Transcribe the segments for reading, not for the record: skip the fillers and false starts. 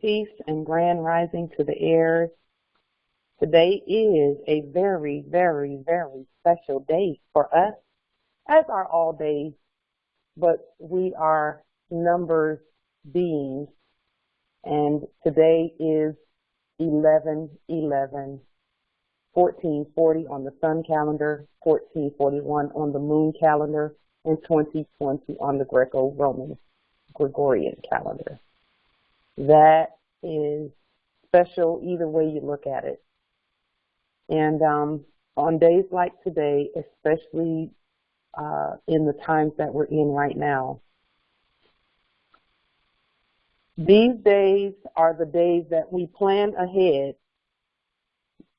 Peace and grand rising to the heirs. Today is a very, very, very special day for us, as are all days, but we are numbers beings, and today is 11/11, 1440 on the sun calendar, 1441 on the moon calendar, and 2020 on the Greco-Roman Gregorian calendar. That is special either way you look at it. And on days like today, especially in the times that we're in right now, these days are the days that we plan ahead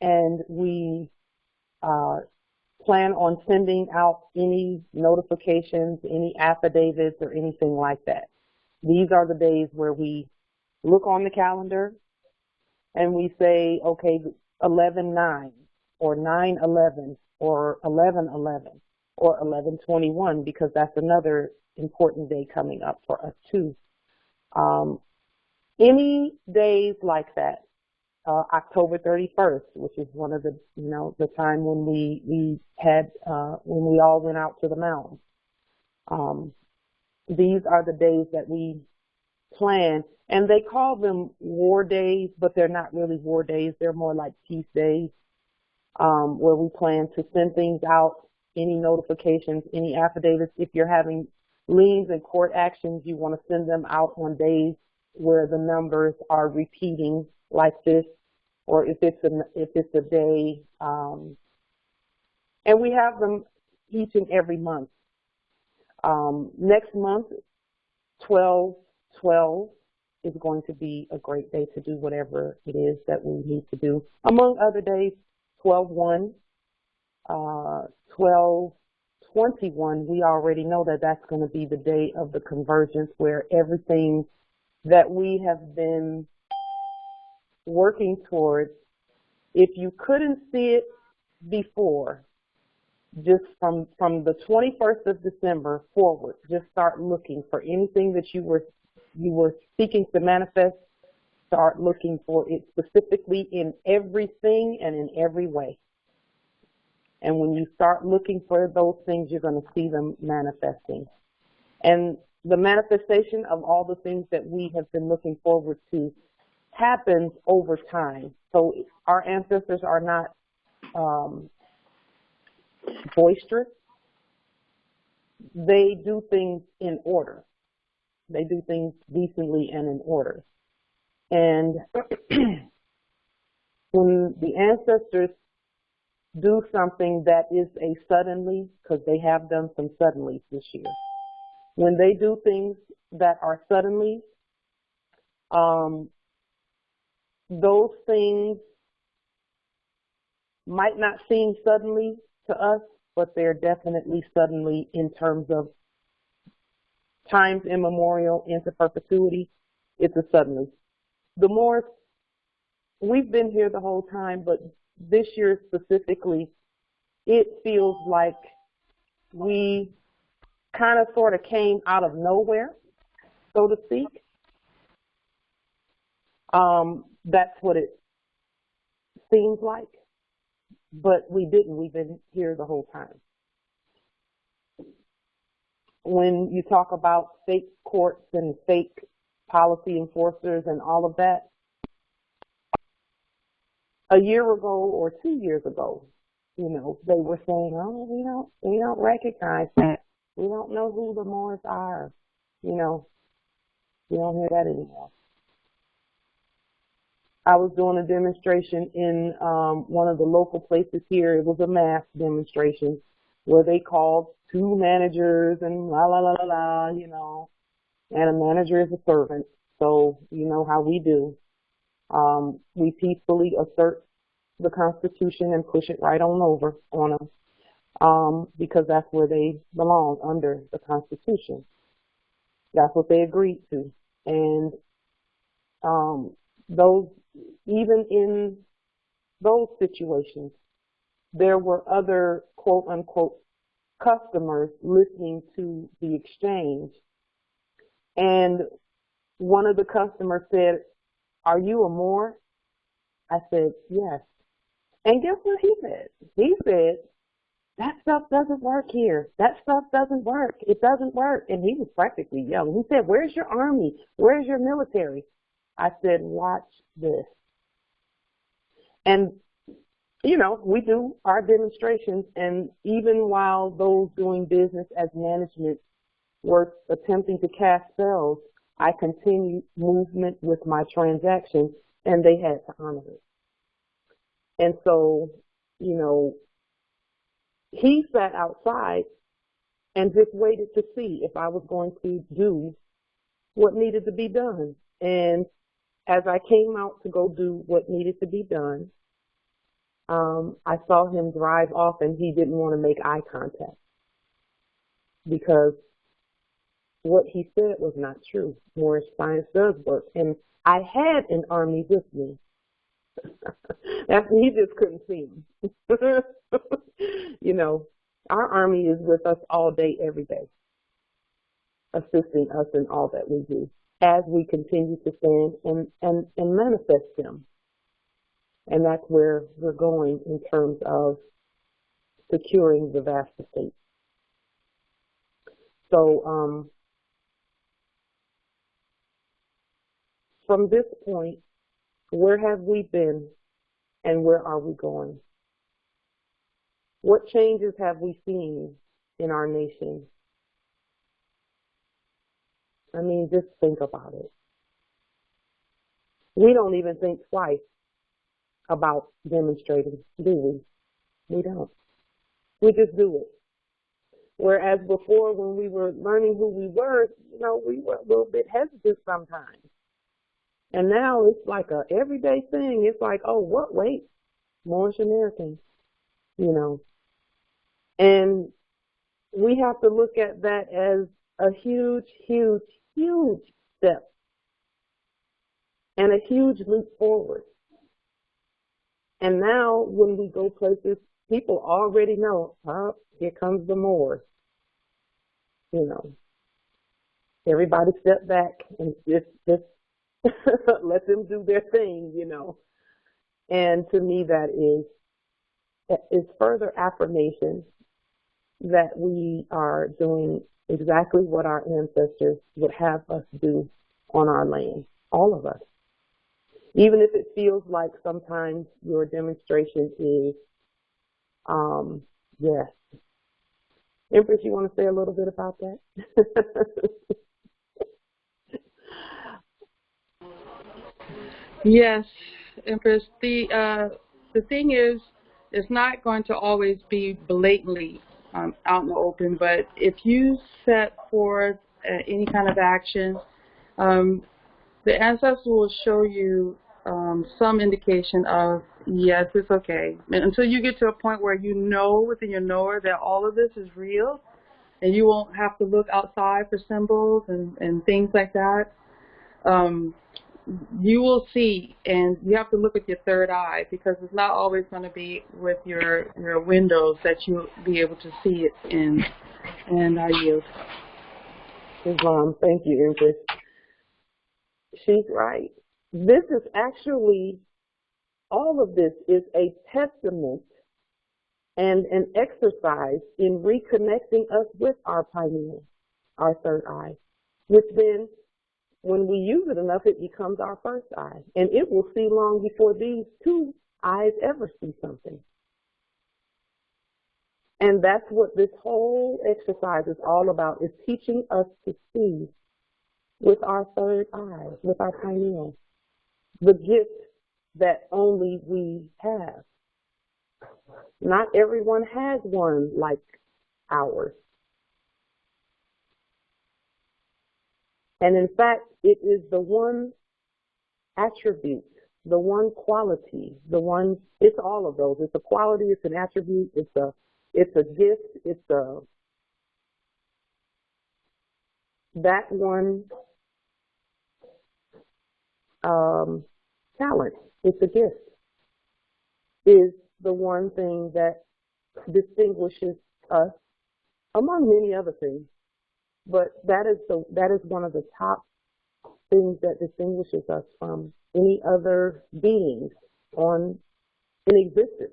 and we plan on sending out any notifications, any affidavits, or anything like that. These are the days where we look on the calendar and we say, okay, 11/9 or 9/11 or 11/11 or 11/21, because that's another important day coming up for us too. Any days like that, October 31st, which is one of the, the time when we had, when we all went out to the mountains. These are the days that we plan, and they call them war days, but they're not really war days. They're more like peace days, where we plan to send things out, any notifications, any affidavits. If you're having liens and court actions, you want to send them out on days where the numbers are repeating like this, or if it's a day, and we have them each and every month. Next month, 12/12 is going to be a great day to do whatever it is that we need to do. Among other days, 12/1, 12/21, we already know that that's going to be the day of the convergence, where everything that we have been working towards, if you couldn't see it before, just from the 21st of December forward, just start looking for anything that you were seeking to manifest. Start looking for it specifically in everything and in every way. And when you start looking for those things, you're going to see them manifesting. And the manifestation of all the things that we have been looking forward to happens over time. So our ancestors are not boisterous. They do things in order. They do things decently and in order. And when the ancestors do something that is a suddenly, because they have done some suddenlies this year, when they do things that are suddenly, those things might not seem suddenly to us, but they're definitely suddenly in terms of times immemorial into perpetuity. It's a suddenly. The more, we've been here the whole time, but this year specifically, it feels like we kind of sort of came out of nowhere, so to speak. That's what it seems like, but we didn't. We've been here the whole time. When you talk about fake courts and fake policy enforcers and all of that, a year ago or 2 years ago, they were saying, oh, we don't recognize that. We don't know who the Moors are. You don't hear that anymore. I was doing a demonstration in one of the local places here. It was a mass demonstration where they called 2 managers and la la la la la, and a manager is a servant. So you know how we do. We peacefully assert the Constitution and push it right on over on them, because that's where they belong, under the Constitution. That's what they agreed to. And even in those situations, there were other quote unquote customers listening to the exchange, and one of the customers said, are you a Moor? I said, yes. And guess what he said? He said, that stuff doesn't work here. That stuff doesn't work. It doesn't work. And he was practically young. He said, where's your army? Where's your military? I said, watch this. And, you know, we do our demonstrations, and even while those doing business as management were attempting to cast spells, I continued movement with my transaction, and they had to honor it. And so, you know, he sat outside and just waited to see if I was going to do what needed to be done. And as I came out to go do what needed to be done, I saw him drive off, and he didn't want to make eye contact because what he said was not true. Moorish science does work. And I had an army with me. He just couldn't see him. You know, our army is with us all day, every day, assisting us in all that we do as we continue to stand and manifest them. And that's where we're going in terms of securing the vast estate. So from this point, where have we been and where are we going? What changes have we seen in our nation? I mean, just think about it. We don't even think twice about demonstrating, do we? We don't. We just do it. Whereas before, when we were learning who we were, you know, we were a little bit hesitant sometimes. And now it's like a everyday thing. It's like, oh, what? Wait, Moorish Americans, you know. And we have to look at that as a huge, huge, huge step and a huge leap forward. And now when we go places, people already know, oh, here comes the Moors. You know, everybody step back and just let them do their thing, you know. And to me, that is further affirmation that we are doing exactly what our ancestors would have us do on our land, all of us. Even if it feels like sometimes your demonstration is, yes. Empress, you want to say a little bit about that? Yes, Empress. The thing is, it's not going to always be blatantly out in the open, but if you set forth any kind of action, the ancestors will show you some indication of, yes, it's okay. And until you get to a point where you know within your knower that all of this is real, and you won't have to look outside for symbols and things like that, you will see, and you have to look with your third eye, because it's not always going to be with your windows that you'll be able to see it in. And I yield. Islam, thank you, Empress. She's right. This is actually, all of this is a testament and an exercise in reconnecting us with our pineal, our third eye, which then, when we use it enough, it becomes our first eye. And it will see long before these two eyes ever see something. And that's what this whole exercise is all about, is teaching us to see with our third eye, with our pineal, the gift that only we have. Not everyone has one like ours. And in fact, it is the one attribute, the one quality, the one, it's all of those. It's a quality, it's an attribute, it's a gift, it's that one talent, it's a gift, is the one thing that distinguishes us among many other things. But that is one of the top things that distinguishes us from any other beings in existence.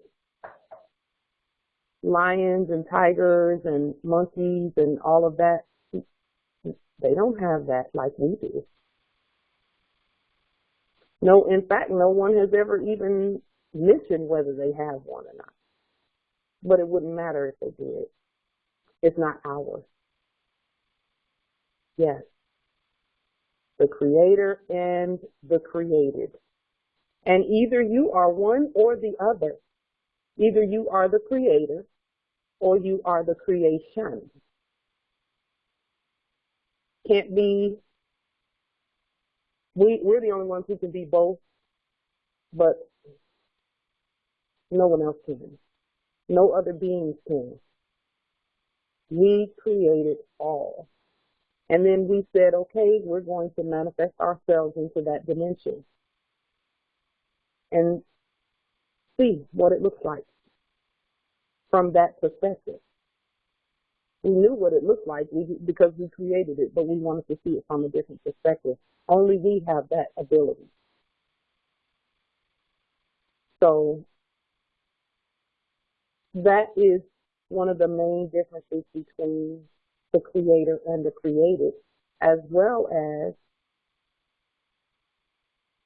Lions and tigers and monkeys and all of that, they don't have that like we do. No, in fact, no one has ever even mentioned whether they have one or not. But it wouldn't matter if they did. It's not ours. Yes. The creator and the created. And either you are one or the other. Either you are the creator or you are the creation. Can't be, we're the only ones who can be both, but no one else can. No other beings can. We created all. And then we said, okay, we're going to manifest ourselves into that dimension and see what it looks like from that perspective. We knew what it looked like because we created it, but we wanted to see it from a different perspective. Only we have that ability. So that is one of the main differences between the creator and the created, as well as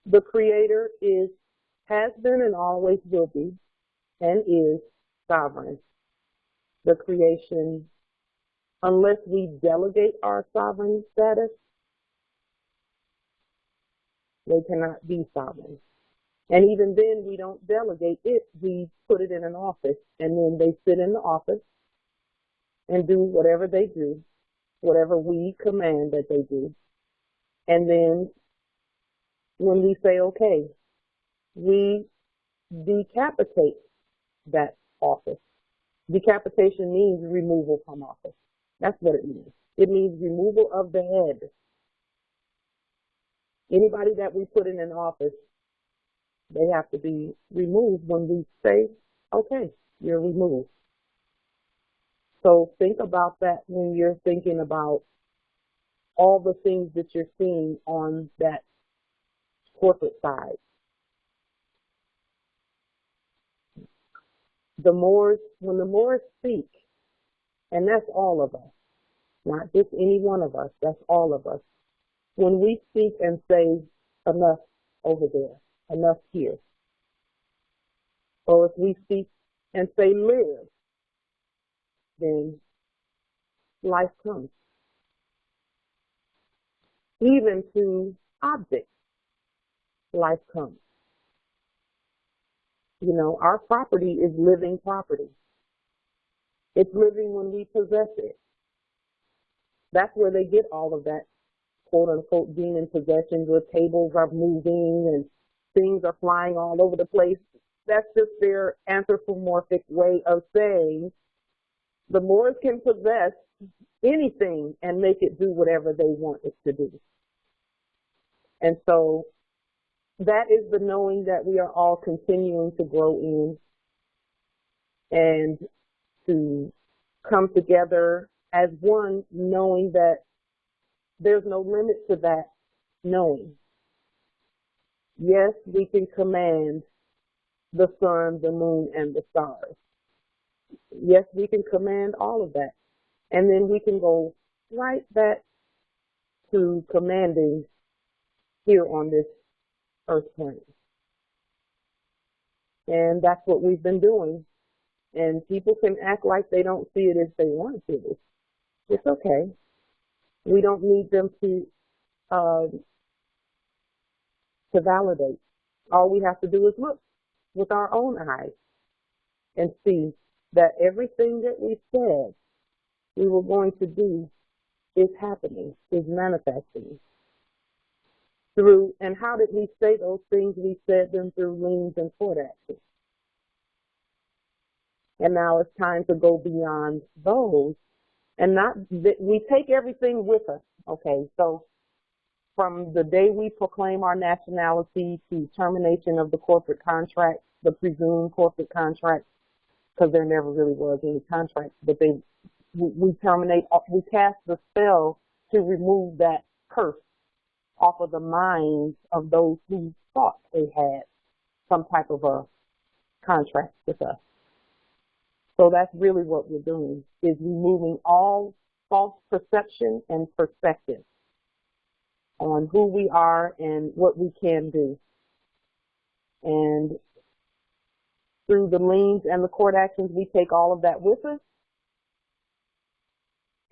the creator has been and always will be and is sovereign. The creation, unless we delegate our sovereign status, they cannot be sovereign. And even then, we don't delegate it. We put it in an office, and then they sit in the office and do whatever they do, whatever we command that they do. And then when we say, okay, we decapitate that office. Decapitation means removal from office. That's what it means. It means removal of the head. Anybody that we put in an office, they have to be removed when we say, okay, you're removed. So think about that when you're thinking about all the things that you're seeing on that corporate side. When the Moors speak, and that's all of us, not just any one of us, that's all of us. When we speak and say, enough over there, enough here, or if we speak and say, live, then life comes. Even to objects, life comes. You know, our property is living property. It's living when we possess it. That's where they get all of that, quote unquote, being in possession, where tables are moving and things are flying all over the place. That's just their anthropomorphic way of saying the Moors can possess anything and make it do whatever they want it to do. And so that is the knowing that we are all continuing to grow in and to come together as one, knowing that there's no limit to that knowing. Yes, we can command the sun, the moon, and the stars. Yes, we can command all of that. And then we can go right back to commanding here on this earth plane. And that's what we've been doing. And people can act like they don't see it if they want to. It's okay. We don't need them to validate. All we have to do is look with our own eyes and see that everything that we said we were going to do is happening, is manifesting. Through, and how did we say those things? We said them through liens and court actions. And now it's time to go beyond those, and not that we take everything with us. Okay, so from the day we proclaim our nationality to termination of the corporate contract, the presumed corporate contract, because there never really was any contract, but we terminate, we cast the spell to remove that curse off of the minds of those who thought they had some type of a contract with us. So that's really what we're doing, is removing all false perception and perspective on who we are and what we can do. And through the liens and the court actions, we take all of that with us,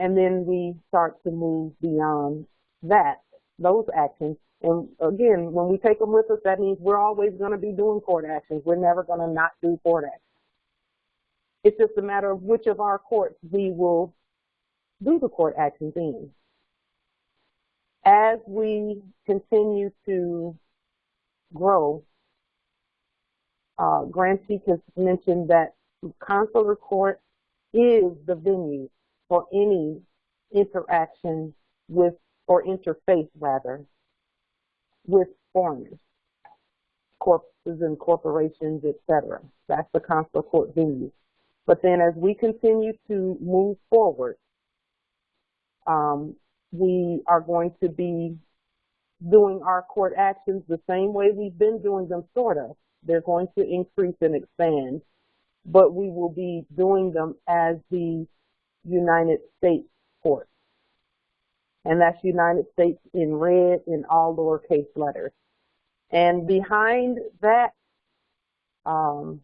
and then we start to move beyond that, those actions. And again, when we take them with us, that means we're always going to be doing court actions. We're never going to not do court actions. It's just a matter of which of our courts we will do the court actions in. As we continue to grow, Grantee has mentioned that consular court is the venue for any interaction with, or interface rather, with foreigners, corporations and corporations, etc. That's the consular court venue. But then as we continue to move forward, we are going to be doing our court actions the same way we've been doing them, sort of. They're going to increase and expand, but we will be doing them as the United States court. And that's United States in red in all lowercase letters. And behind that comes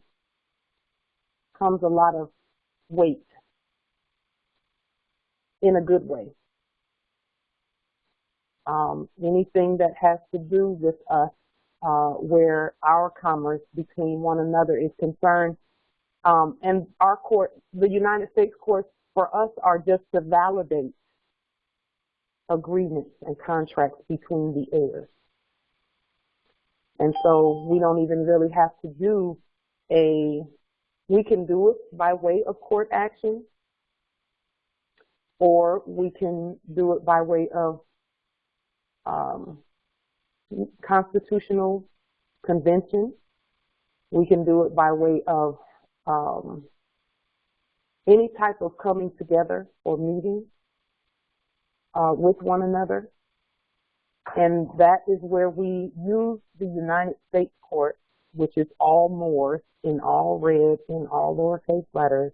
a lot of weight, in a good way. Anything that has to do with us, where our commerce between one another is concerned, and our court, the United States courts for us, are just to validate agreements and contracts between the heirs. And so we don't even really have to do we can do it by way of court action, or we can do it by way of constitutional convention. We can do it by way of any type of coming together or meeting with one another. And that is where we use the United States court, which is all Moors in all red in all lowercase letters.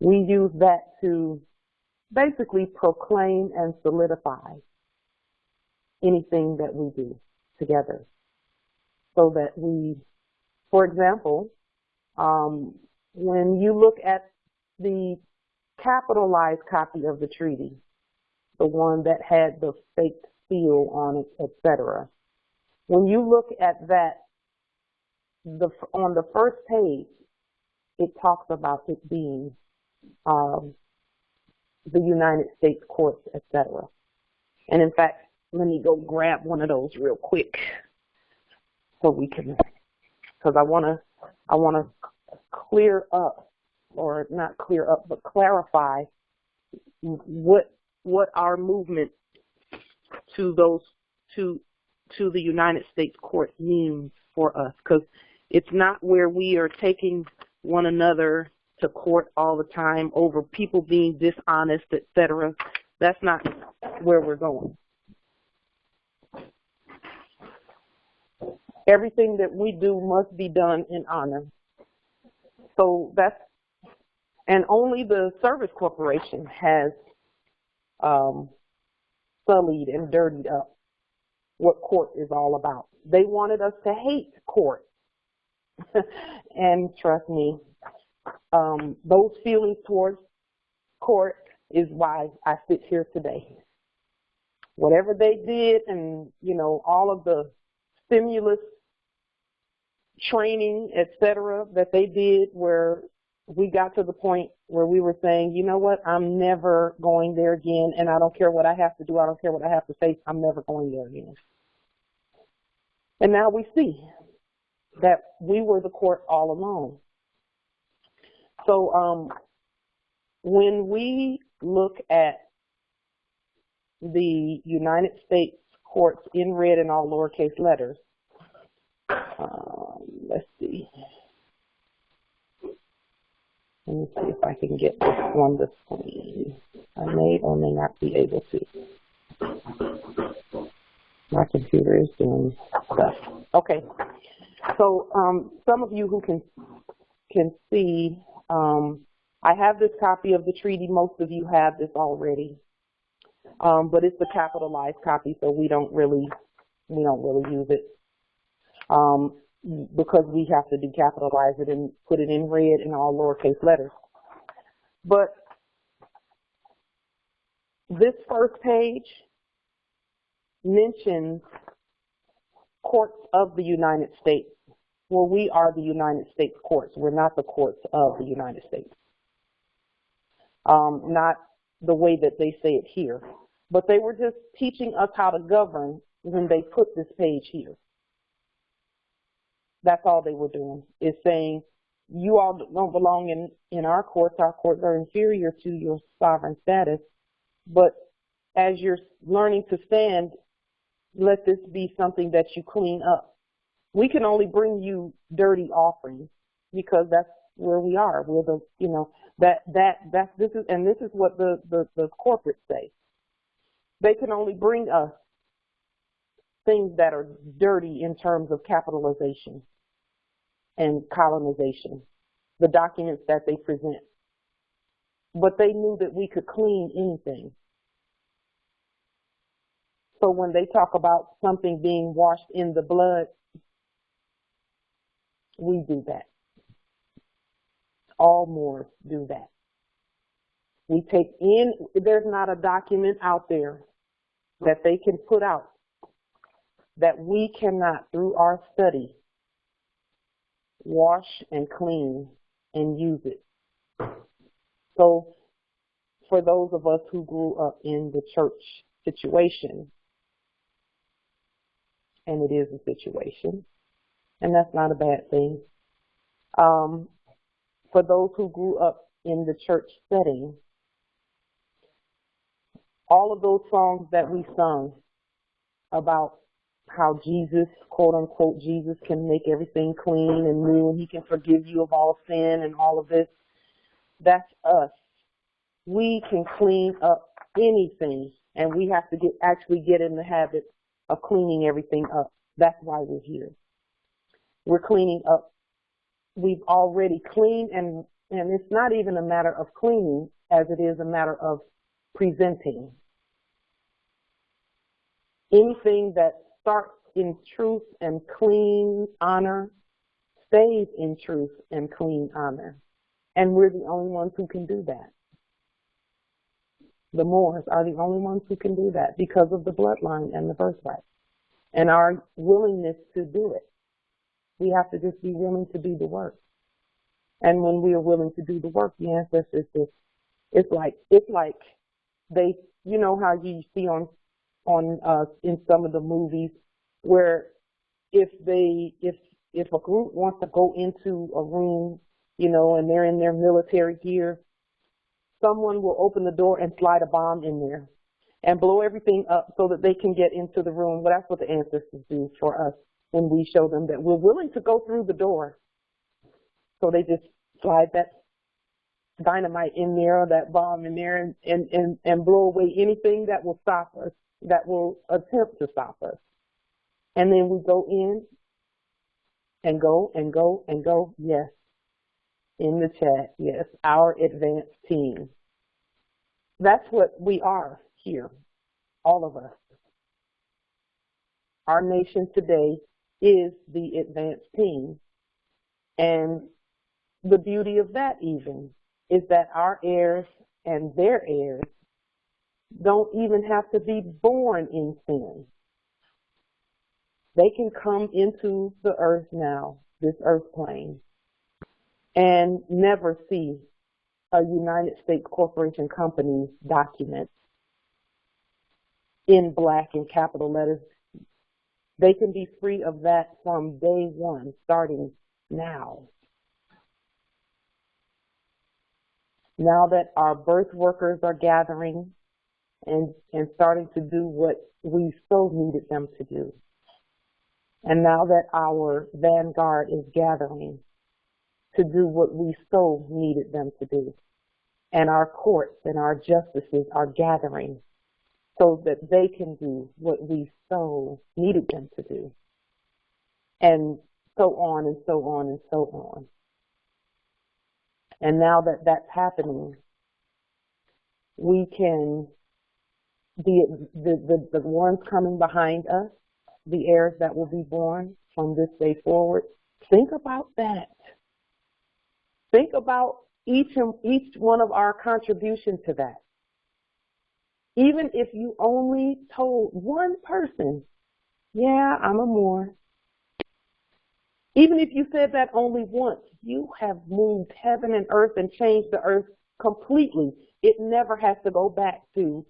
We use that to basically proclaim and solidify anything that we do together. So that we, for example, when you look at the capitalized copy of the treaty, the one that had the fake seal on it, etc., when you look at that, on the first page, it talks about it being the United States courts, etc. And in fact, let me go grab one of those real quick so we can, because I want to clear up, or not clear up, but clarify what our movement to those to the United States court means for us, because it's not where we are taking one another to court all the time over people being dishonest, etc. That's not where we're going. Everything that we do must be done in honor. So that's, and only the Service Corporation has sullied and dirtied up what court is all about. They wanted us to hate court. And trust me, those feelings towards court is why I sit here today. Whatever they did, and all of the stimulus training, etc., that they did, where we got to the point where we were saying, you know what, I'm never going there again, and I don't care what I have to do, I don't care what I have to face, I'm never going there again. And now we see that we were the court all along. So when we look at the United States courts in red in all lowercase letters, let's see. Let me see if I can get this on the screen. I may or may not be able to. My computer is doing stuff. Okay. So some of you who can see, I have this copy of the treaty. Most of you have this already, but it's the capitalized copy, so we don't really use it because we have to decapitalize it and put it in red in all lowercase letters. But this first page mentions courts of the United States. Well, we are the United States courts. We're not the courts of the United States. Not the way that they say it here. But they were just teaching us how to govern when they put this page here. That's all they were doing, is saying, you all don't belong in our courts. Our courts are inferior to your sovereign status. But as you're learning to stand, let this be something that you clean up. We can only bring you dirty offerings because that's where we are. We're the, this is what the corporates say. They can only bring us things that are dirty in terms of capitalization and colonization, the documents that they present. But they knew that we could clean anything. So when they talk about something being washed in the blood, we do that. All Moors do that. We take in, there's not a document out there that they can put out that we cannot, through our study, wash and clean and use it. So for those of us who grew up in the church situation, and it is a situation, and that's not a bad thing. For those who grew up in the church setting, all of those songs that we sung about how Jesus, quote unquote, Jesus can make everything clean and new, and he can forgive you of all sin and all of this, that's us. We can clean up anything, and we have to actually get in the habit of cleaning everything up. That's why we're here. We're cleaning up. We've already cleaned, and it's not even a matter of cleaning as it is a matter of presenting. Anything that starts in truth and clean honor stays in truth and clean honor. And we're the only ones who can do that. The Moors are the only ones who can do that because of the bloodline and the birthright and our willingness to do it. We have to just be willing to do the work. And when we are willing to do the work, the ancestors just, it's like they, you know how you see on in some of the movies where if a group wants to go into a room, and they're in their military gear, someone will open the door and slide a bomb in there and blow everything up so that they can get into the room. Well, that's what the ancestors do for us when we show them that we're willing to go through the door. So they just slide that dynamite in there or that bomb in there and blow away anything that will stop us, that will attempt to stop us. And then we go in and go and go and go. Yes. In the chat. Yes. Our advanced team. That's what we are here. All of us. Our nation today is the advanced team. And the beauty of that even is that our heirs and their heirs don't even have to be born in sin. They can come into the earth now, this earth plane, and never see a United States Corporation Company document in black in capital letters. They can be free of that from day one, starting now. Now that our birth workers are gathering and starting to do what we so needed them to do. And now that our vanguard is gathering to do what we so needed them to do. And our courts and our justices are gathering so that they can do what we so needed them to do. And so on and so on and so on. And now that that's happening, we can, the ones coming behind us, the heirs that will be born from this day forward, think about that. Think about each one of our contribution to that. Even if you only told one person, yeah, I'm a Moor. Even if you said that only once, you have moved heaven and earth and changed the earth completely. It never has to go back to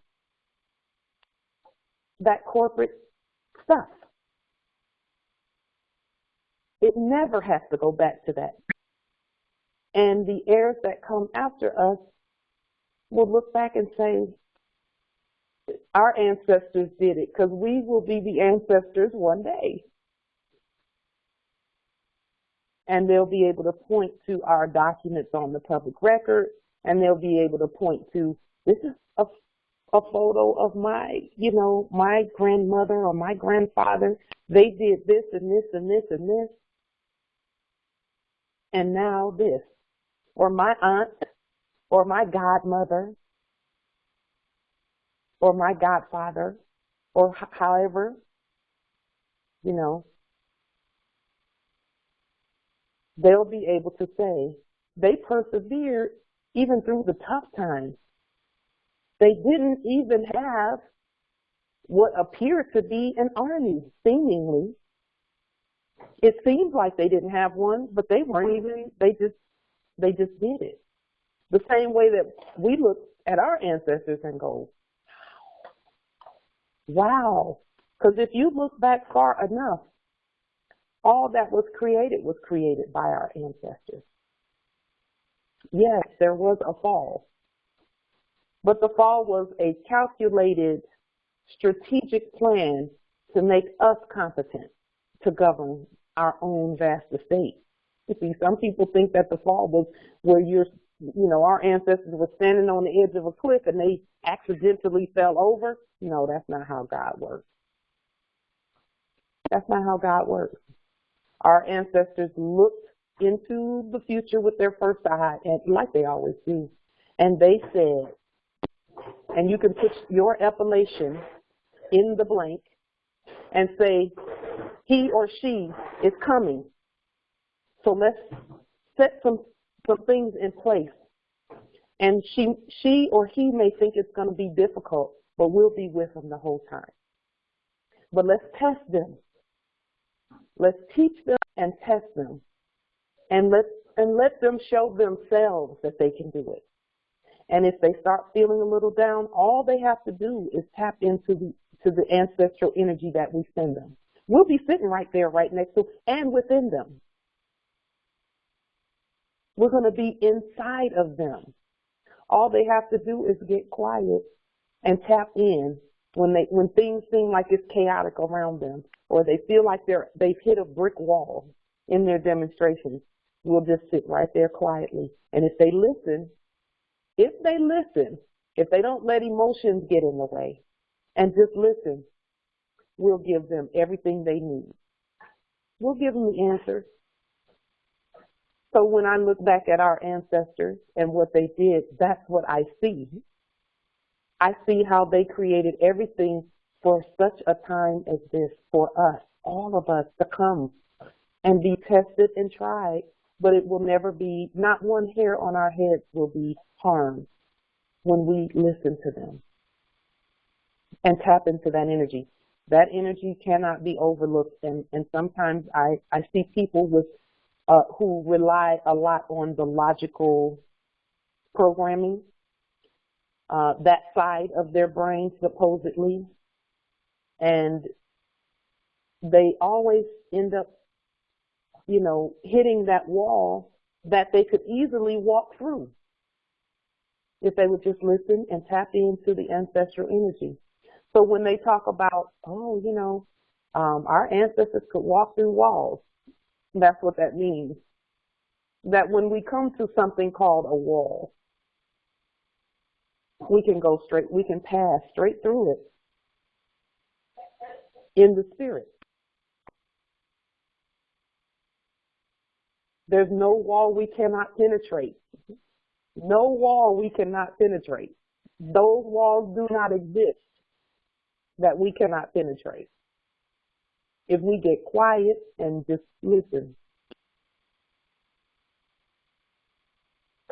that corporate stuff. It never has to go back to that. And the heirs that come after us will look back and say, our ancestors did it, because we will be the ancestors one day. And they'll be able to point to our documents on the public record, and they'll be able to point to, this is a photo of my, my grandmother or my grandfather. They did this and this and this and this. And now this. Or my aunt, or my godmother, or my godfather, or however, they'll be able to say they persevered even through the tough times. They didn't even have what appeared to be an army, seemingly. It seems like they didn't have one, but they weren't even, they just did it. The same way that we look at our ancestors and go, wow. Because if you look back far enough, all that was created by our ancestors. Yes, there was a fall, but the fall was a calculated, strategic plan to make us competent to govern our own vast estate. You see, some people think that the fall was where our ancestors were standing on the edge of a cliff and they accidentally fell over. No, that's not how God works. That's not how God works. Our ancestors looked into the future with their first eye, and like they always do. And they said, and you can put your appellation in the blank and say, he or she is coming. So let's set some things in place. And she or he may think it's going to be difficult, but we'll be with them the whole time. But let's test them. Let's teach them and test them. And let them show themselves that they can do it. And if they start feeling a little down, all they have to do is tap into the ancestral energy that we send them. We'll be sitting right there, right next to and within them. We're going to be inside of them. All they have to do is get quiet and tap in when things seem like it's chaotic around them, or they feel like they've hit a brick wall in their demonstrations. We'll just sit right there quietly. And if they listen, if they don't let emotions get in the way and just listen, we'll give them everything they need. We'll give them the answers. So when I look back at our ancestors and what they did, that's what I see. I see how they created everything for such a time as this, for us, all of us, to come and be tested and tried, but it will never be, not one hair on our heads will be harmed when we listen to them and tap into that energy. That energy cannot be overlooked, and sometimes I see people with who rely a lot on the logical programming, that side of their brain supposedly, and they always end up, hitting that wall that they could easily walk through if they would just listen and tap into the ancestral energy. So when they talk about, our ancestors could walk through walls, that's what that means. That when we come to something called a wall, we can pass straight through it. in the spirit. There's no wall we cannot penetrate. No wall we cannot penetrate. Those walls do not exist that we cannot penetrate. If we get quiet and just listen,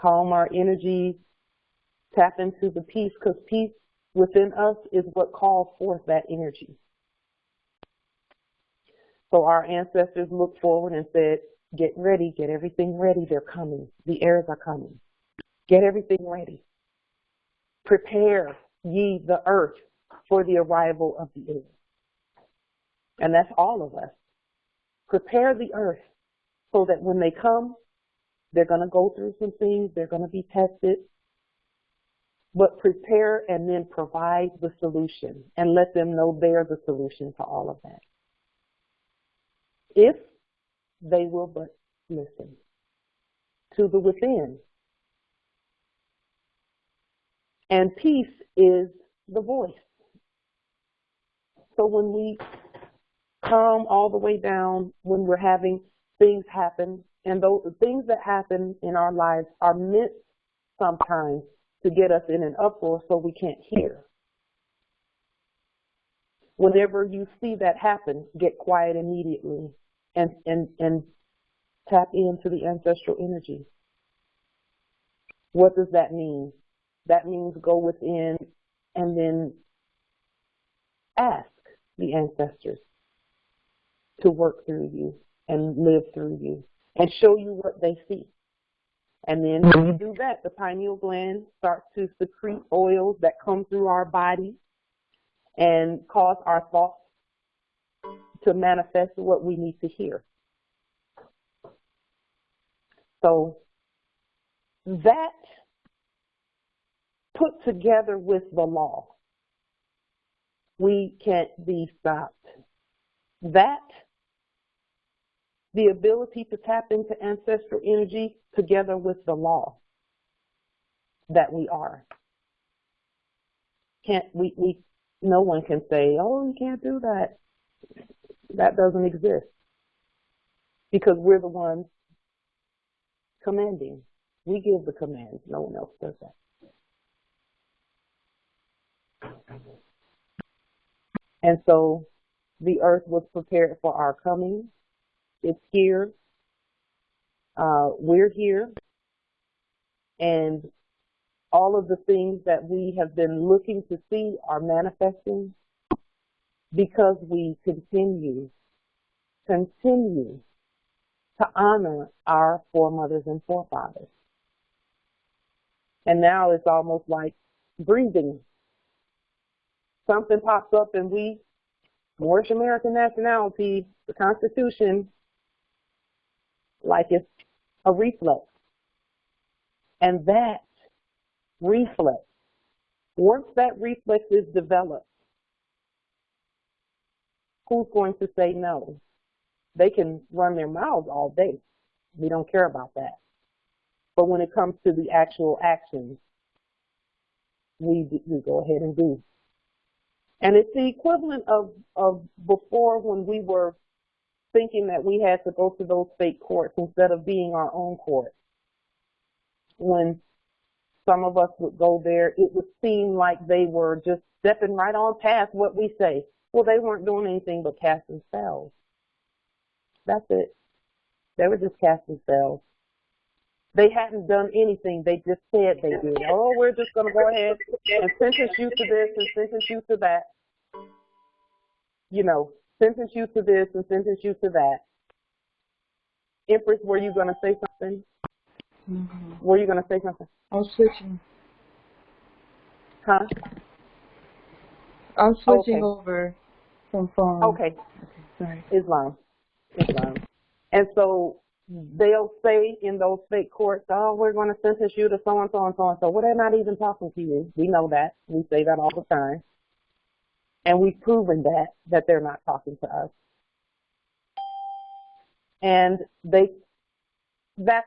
calm our energy, tap into the peace, because peace within us is what calls forth that energy. So our ancestors looked forward and said, get ready, get everything ready, they're coming. The heirs are coming. Get everything ready. Prepare ye the earth for the arrival of the heirs. And that's all of us. Prepare the earth so that when they come, they're going to go through some things, they're going to be tested, but prepare and then provide the solution and let them know they're the solution to all of that. If they will but listen to the within. And peace is the voice. So when we calm all the way down, when we're having things happen, and those things that happen in our lives are meant sometimes to get us in an uproar so we can't hear. Whenever you see that happen, get quiet immediately and tap into the ancestral energy. What does that mean? That means go within and then ask the ancestors to work through you and live through you and show you what they see. And then when you do that, the pineal gland starts to secrete oils that come through our body and cause our thoughts to manifest what we need to hear. So that put together with the law, we can't be stopped. That, the ability to tap into ancestral energy together with the law that we are. No one can say, oh, you can't do that. That doesn't exist. Because we're the ones commanding. We give the commands. No one else does that. And so the earth was prepared for our coming. It's here. We're here. And all of the things that we have been looking to see are manifesting because we continue to honor our foremothers and forefathers. And now it's almost like breathing. Something pops up and we, Moorish American nationality, the Constitution, like it's a reflex. And that reflex, once that reflex is developed, who's going to say no? They can run their mouths all day. We don't care about that. But when it comes to the actual actions, we go ahead and do. And it's the equivalent of before when we were thinking that we had to go to those fake courts instead of being our own court. When some of us would go there, it would seem like they were just stepping right on past what we say. Well, they weren't doing anything but casting spells. That's it. They were just casting spells. They hadn't done anything. They just said they did. Oh, we're just going to go ahead and sentence you to this and sentence you to that. You know, sentence you to this and sentence you to that. Empress, were you going to say something? Mm-hmm. Were you going to say something? I was switching. Huh? I was switching over from phone. Okay. Sorry. Islam. And so they'll say in those fake courts, oh, we're going to sentence you to so and so and so and so. Well, they're not even talking to you. We know that. We say that all the time. And we've proven that they're not talking to us. And that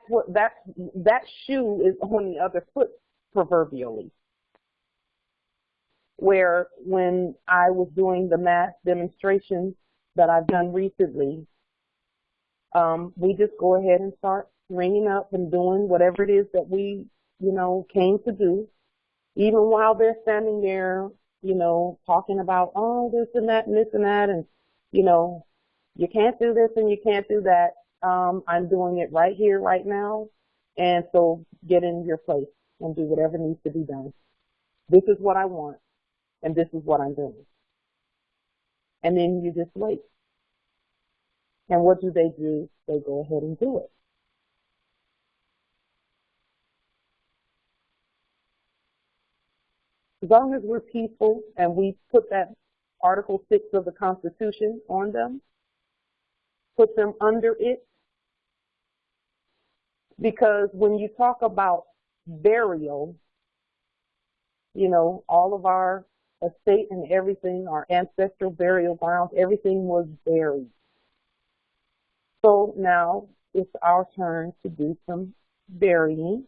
shoe is on the other foot, proverbially. where when I was doing the mass demonstrations that I've done recently, we just go ahead and start ringing up and doing whatever it is that we, came to do, even while they're standing there, talking about, oh, this and that and this and that, and, you can't do this and you can't do that. I'm doing it right here, right now, and so get in your place and do whatever needs to be done. This is what I want, and this is what I'm doing. And then you just wait. And what do? They go ahead and do it. As long as we're peaceful and we put that Article 6 of the Constitution on them, put them under it, because when you talk about burial, all of our estate and everything, our ancestral burial grounds, everything was buried. So now it's our turn to do some burying.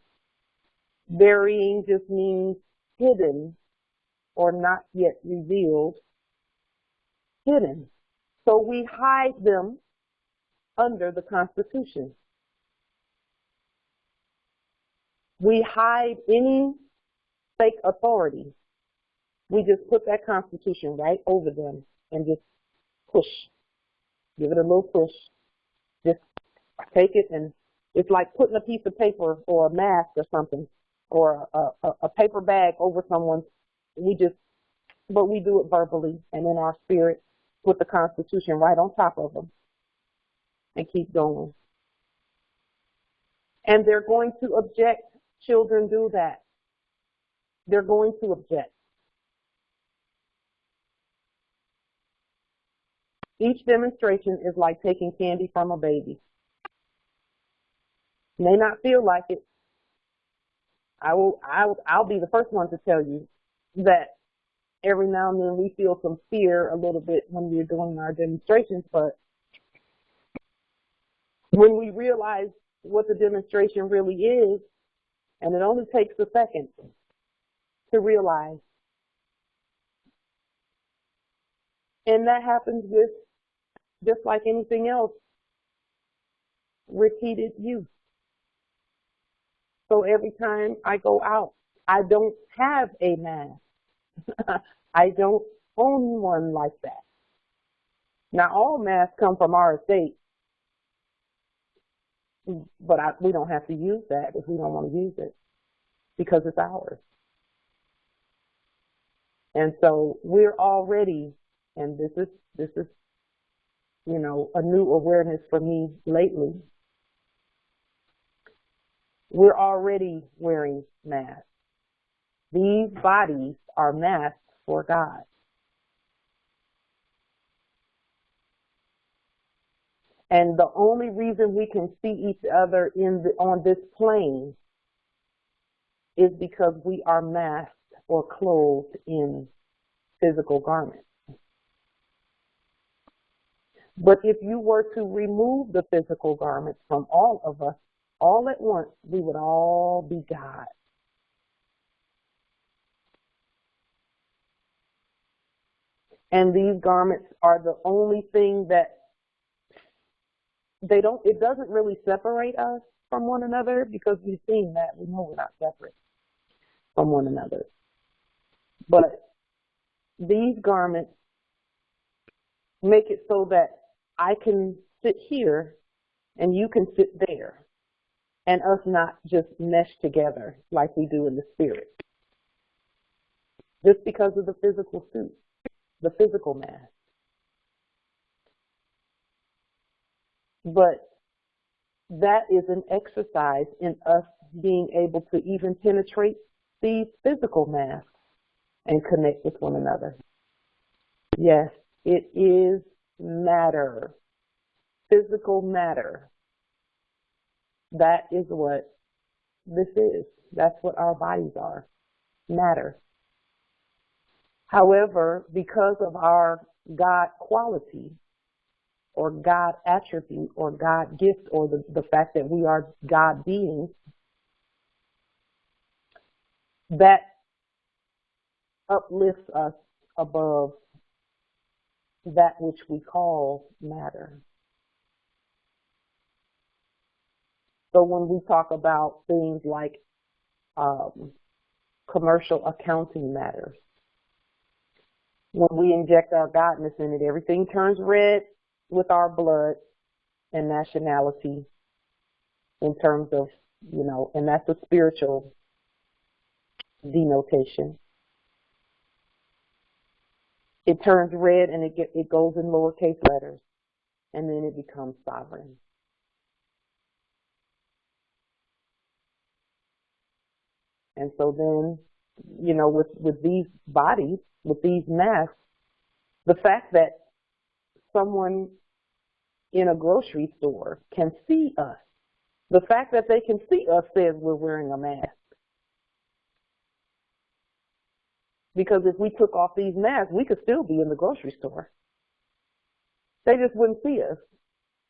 Burying just means hidden or not yet revealed, hidden. So we hide them under the Constitution. We hide any fake authority. We just put that Constitution right over them and just push. Give it a little push. Just take it, and it's like putting a piece of paper or a mask or something or a paper bag over someone. But we do it verbally and in our spirit, put the Constitution right on top of them and keep going. And they're going to object. Children do that. They're going to object. Each demonstration is like taking candy from a baby. May not feel like it. I'll be the first one to tell you that every now and then we feel some fear a little bit when we're doing our demonstrations, but when we realize what the demonstration really is, and it only takes a second to realize, and that happens with, just like anything else, repeated use. So every time I go out, I don't have a mask. I don't own one like that. Now, all masks come from our estate, but we don't have to use that if we don't want to use it, because it's ours. And so we're already, and this is a new awareness for me lately. We're already wearing masks. These bodies are masks for God. And the only reason we can see each other on this plane is because we are masked or clothed in physical garments. But if you were to remove the physical garments from all of us, all at once, we would all be God. And these garments are the only thing that it doesn't really separate us from one another, because we've seen that. We know we're not separate from one another. But these garments make it so that I can sit here and you can sit there, and us not just mesh together like we do in the spirit. Just because of the physical suit, the physical mask. But that is an exercise in us being able to even penetrate these physical masks and connect with one another. Yes, it is matter. Physical matter. That is what this is. That's what our bodies are. Matter. However, because of our God quality, or God attribute, or God gift, or the fact that we are God beings, that uplifts us above that which we call matter. So when we talk about things like commercial accounting matters, when we inject our godness in it, everything turns red with our blood and nationality in terms of, and that's a spiritual denotation. It turns red and it goes in lowercase letters, and then it becomes sovereign. And so then, with these bodies, with these masks, the fact that someone in a grocery store can see us, the fact that they can see us says we're wearing a mask. Because if we took off these masks, we could still be in the grocery store. They just wouldn't see us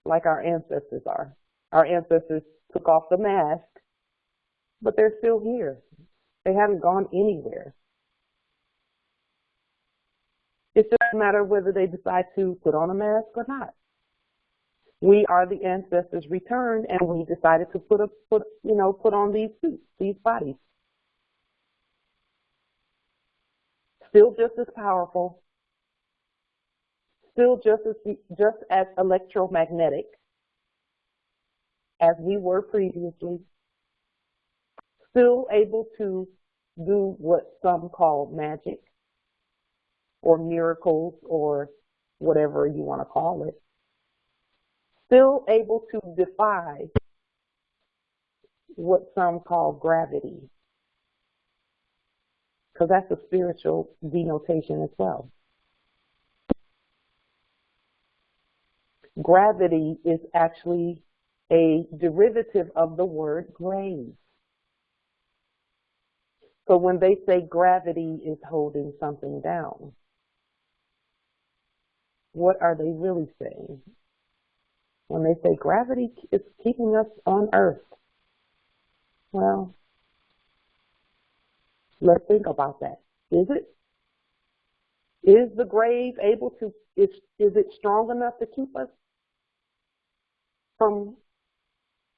like our ancestors are. Our ancestors took off the mask, but they're still here. They haven't gone anywhere. It's just a matter of whether they decide to put on a mask or not. We are the ancestors returned, and we decided to put on these suits, these bodies. Still just as powerful, still just as electromagnetic as we were previously, still able to do what some call magic or miracles or whatever you want to call it, still able to defy what some call gravity, because that's a spiritual denotation as well. Gravity is actually a derivative of the word grave. So when they say gravity is holding something down, what are they really saying? When they say gravity is keeping us on Earth, well, let's think about that. Is it? Is the grave able to, is it strong enough to keep us from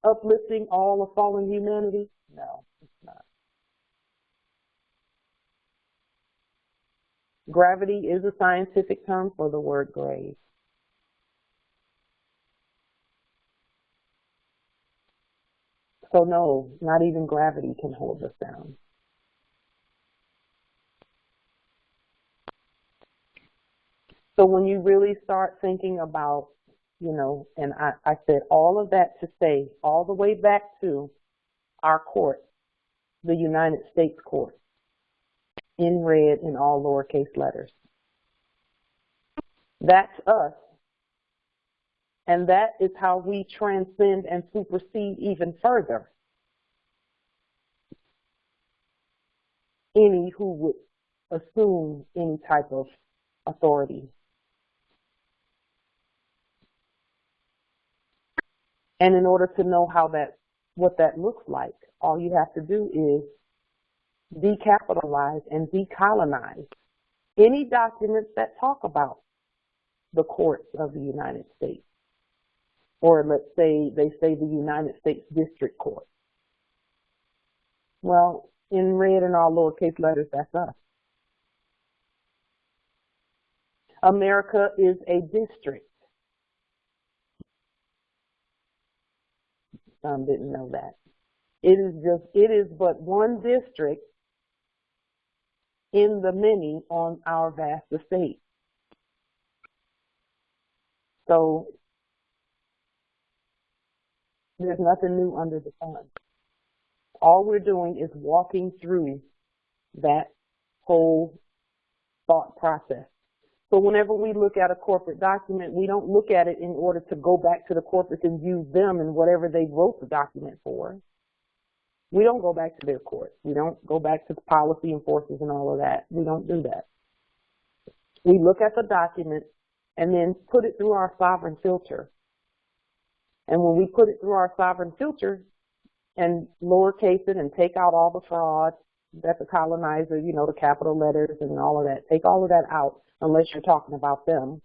uplifting all of fallen humanity? No, it's not. Gravity is a scientific term for the word grave. So no, not even gravity can hold us down. So when you really start thinking about, and I said all of that to say all the way back to our court, the United States court, in red in all lowercase letters. That's us. And that is how we transcend and supersede even further any who would assume any type of authority. And in order to know what that looks like, all you have to do is decapitalize and decolonize any documents that talk about the courts of the United States. Or let's say they say the United States District Court. Well, in red and all lowercase letters, that's us. America is a district. Some didn't know that. It is but one district in the many on our vast estate. So there's nothing new under the sun. All we're doing is walking through that whole thought process. So whenever we look at a corporate document, we don't look at it in order to go back to the corporate and use them and whatever they wrote the document for. We don't go back to their court. We don't go back to the policy enforcers and all of that. We don't do that. We look at the document and then put it through our sovereign filter. And when we put it through our sovereign filter and lowercase it and take out all the fraud, that the colonizer, the capital letters and all of that. Take all of that out unless you're talking about them.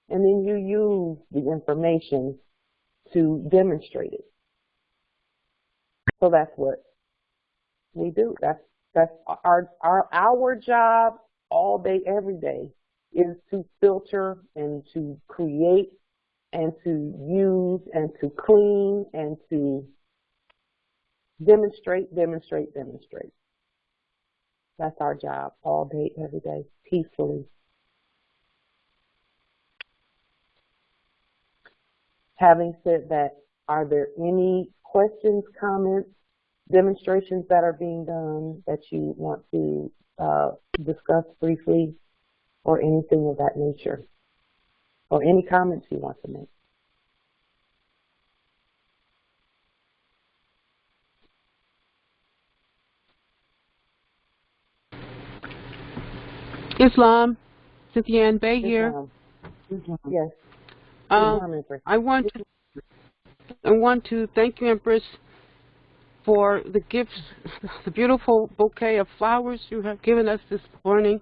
And then you use the information to demonstrate it. So that's what we do. That's our job all day, every day, is to filter and to create and to use and to clean and to demonstrate. That's our job all day, every day, peacefully. Having said that, are there any questions, comments, demonstrations that are being done that you want to discuss briefly, or anything of that nature, or any comments you want to make? Islam, Cynthia Ann Bay here. Islam. Yes. I want to thank you, Empress, for the gifts, the beautiful bouquet of flowers you have given us this morning.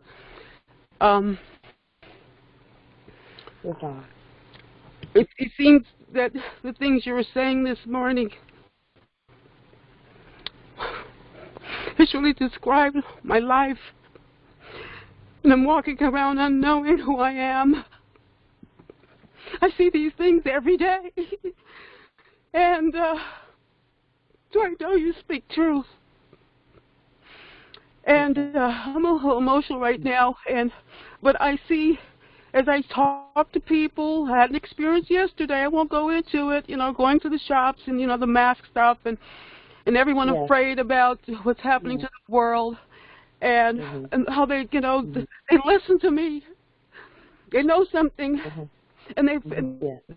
It seems that the things you were saying this morning visually describe my life. And I'm walking around unknowing who I am. I see these things every day. And so I know you speak truth. And I'm a little emotional right now. But I see, as I talk to people, I had an experience yesterday, I won't go into it, going to the shops and, the mask stuff and everyone afraid about what's happening to the world. And how they, they listen to me. They know something, and they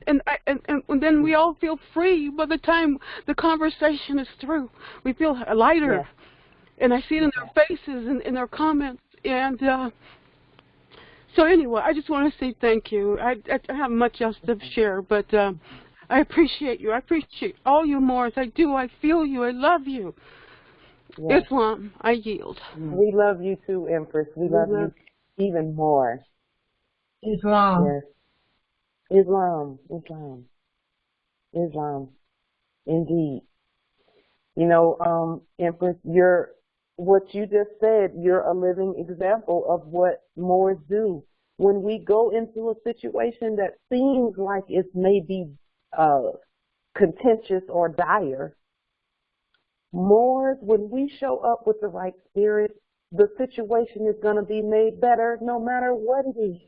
and then we all feel free by the time the conversation is through. We feel lighter, and I see it in their faces and in their comments. And so anyway, I just want to say thank you. I have much else to share, but I appreciate you. I appreciate all you, Morris. I do. I feel you. I love you. Yes. Islam, I yield. We love you too, Empress. We love you even more. Islam. Yes. Islam. Indeed. Empress, what you just said, you're a living example of what Moors do. When we go into a situation that seems like it may be contentious or dire, Moors, when we show up with the right spirit, the situation is going to be made better no matter what it is.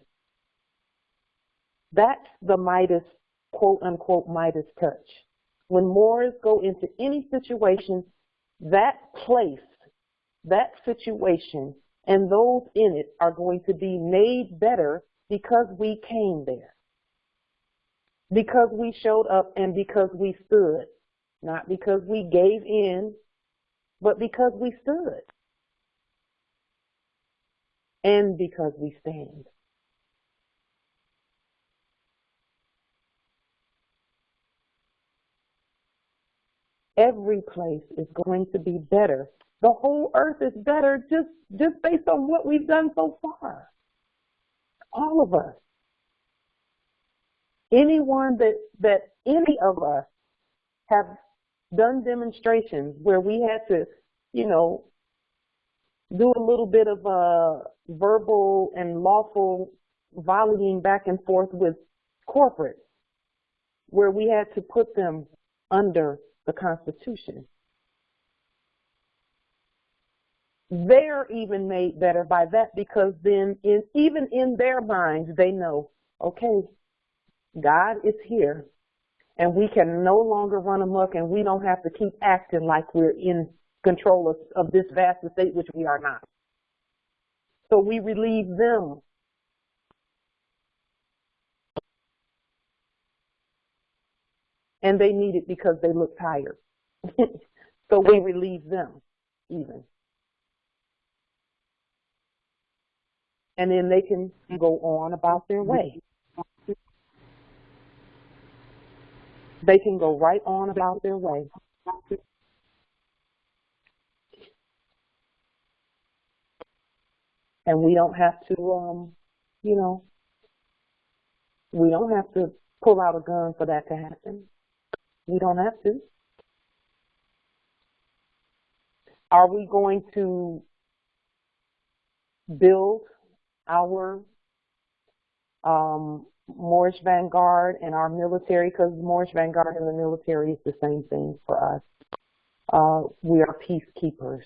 That's the Midas, quote unquote, Midas touch. When Moors go into any situation, that place, that situation, and those in it are going to be made better because we came there. Because we showed up and because we stood. Not because we gave in, but because we stood. And because we stand. Every place is going to be better. The whole earth is better just based on what we've done so far. All of us. Anyone that any of us have done demonstrations where we had to, do a little bit of verbal and lawful volleying back and forth with corporate, where we had to put them under the Constitution. They're even made better by that because then even in their minds they know, okay, God is here. And we can no longer run amok, and we don't have to keep acting like we're in control of this vast estate, which we are not. So we relieve them. And they need it because they look tired. So we relieve them even. And then they can go on about their way. They can go right on about their way. And we don't have to, we don't have to pull out a gun for that to happen. We don't have to. Are we going to build our Moorish Vanguard and our military? Because Moorish Vanguard and the military is the same thing for us. We are peacekeepers.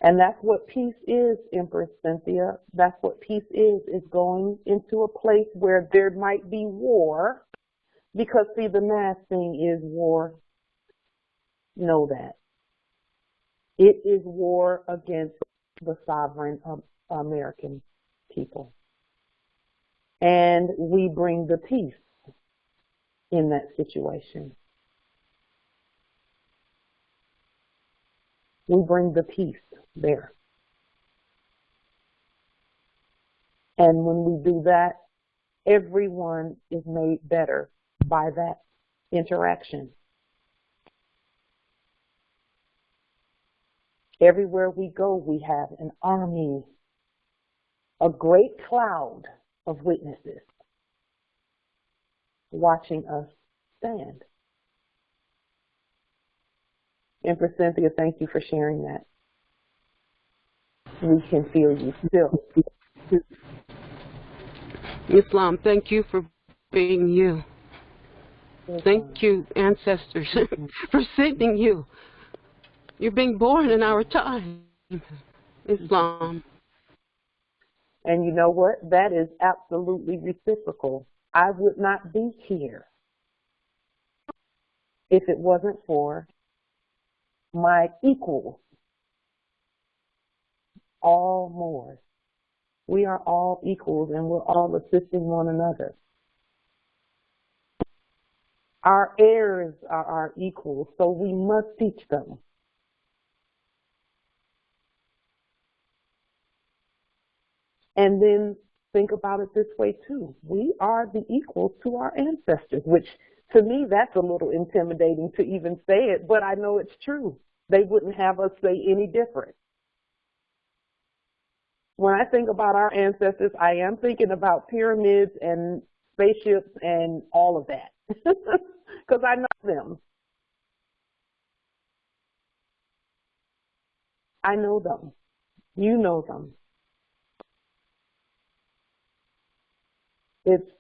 And that's what peace is, Empress Cynthia. That's what peace is going into a place where there might be war. Because, see, the mass thing is war. Know that. It is war against the sovereign American people. And we bring the peace in that situation. We bring the peace there. And when we do that, everyone is made better by that interaction. Everywhere we go, we have an army, a great cloud of witnesses watching us stand. Empress Cynthia, thank you for sharing that. We can feel you still. Islam, thank you for being you. Thank you, ancestors, for sending you. You're being born in our time, Islam. And you know what? That is absolutely reciprocal. I would not be here if it wasn't for my equals, all Moors. We are all equals and we're all assisting one another. Our heirs are our equals, so we must teach them. And then think about it this way too. We are the equals to our ancestors, which to me, that's a little intimidating to even say it, but I know it's true. They wouldn't have us say any different. When I think about our ancestors, I am thinking about pyramids and spaceships and all of that, because I know them. I know them. You know them. It's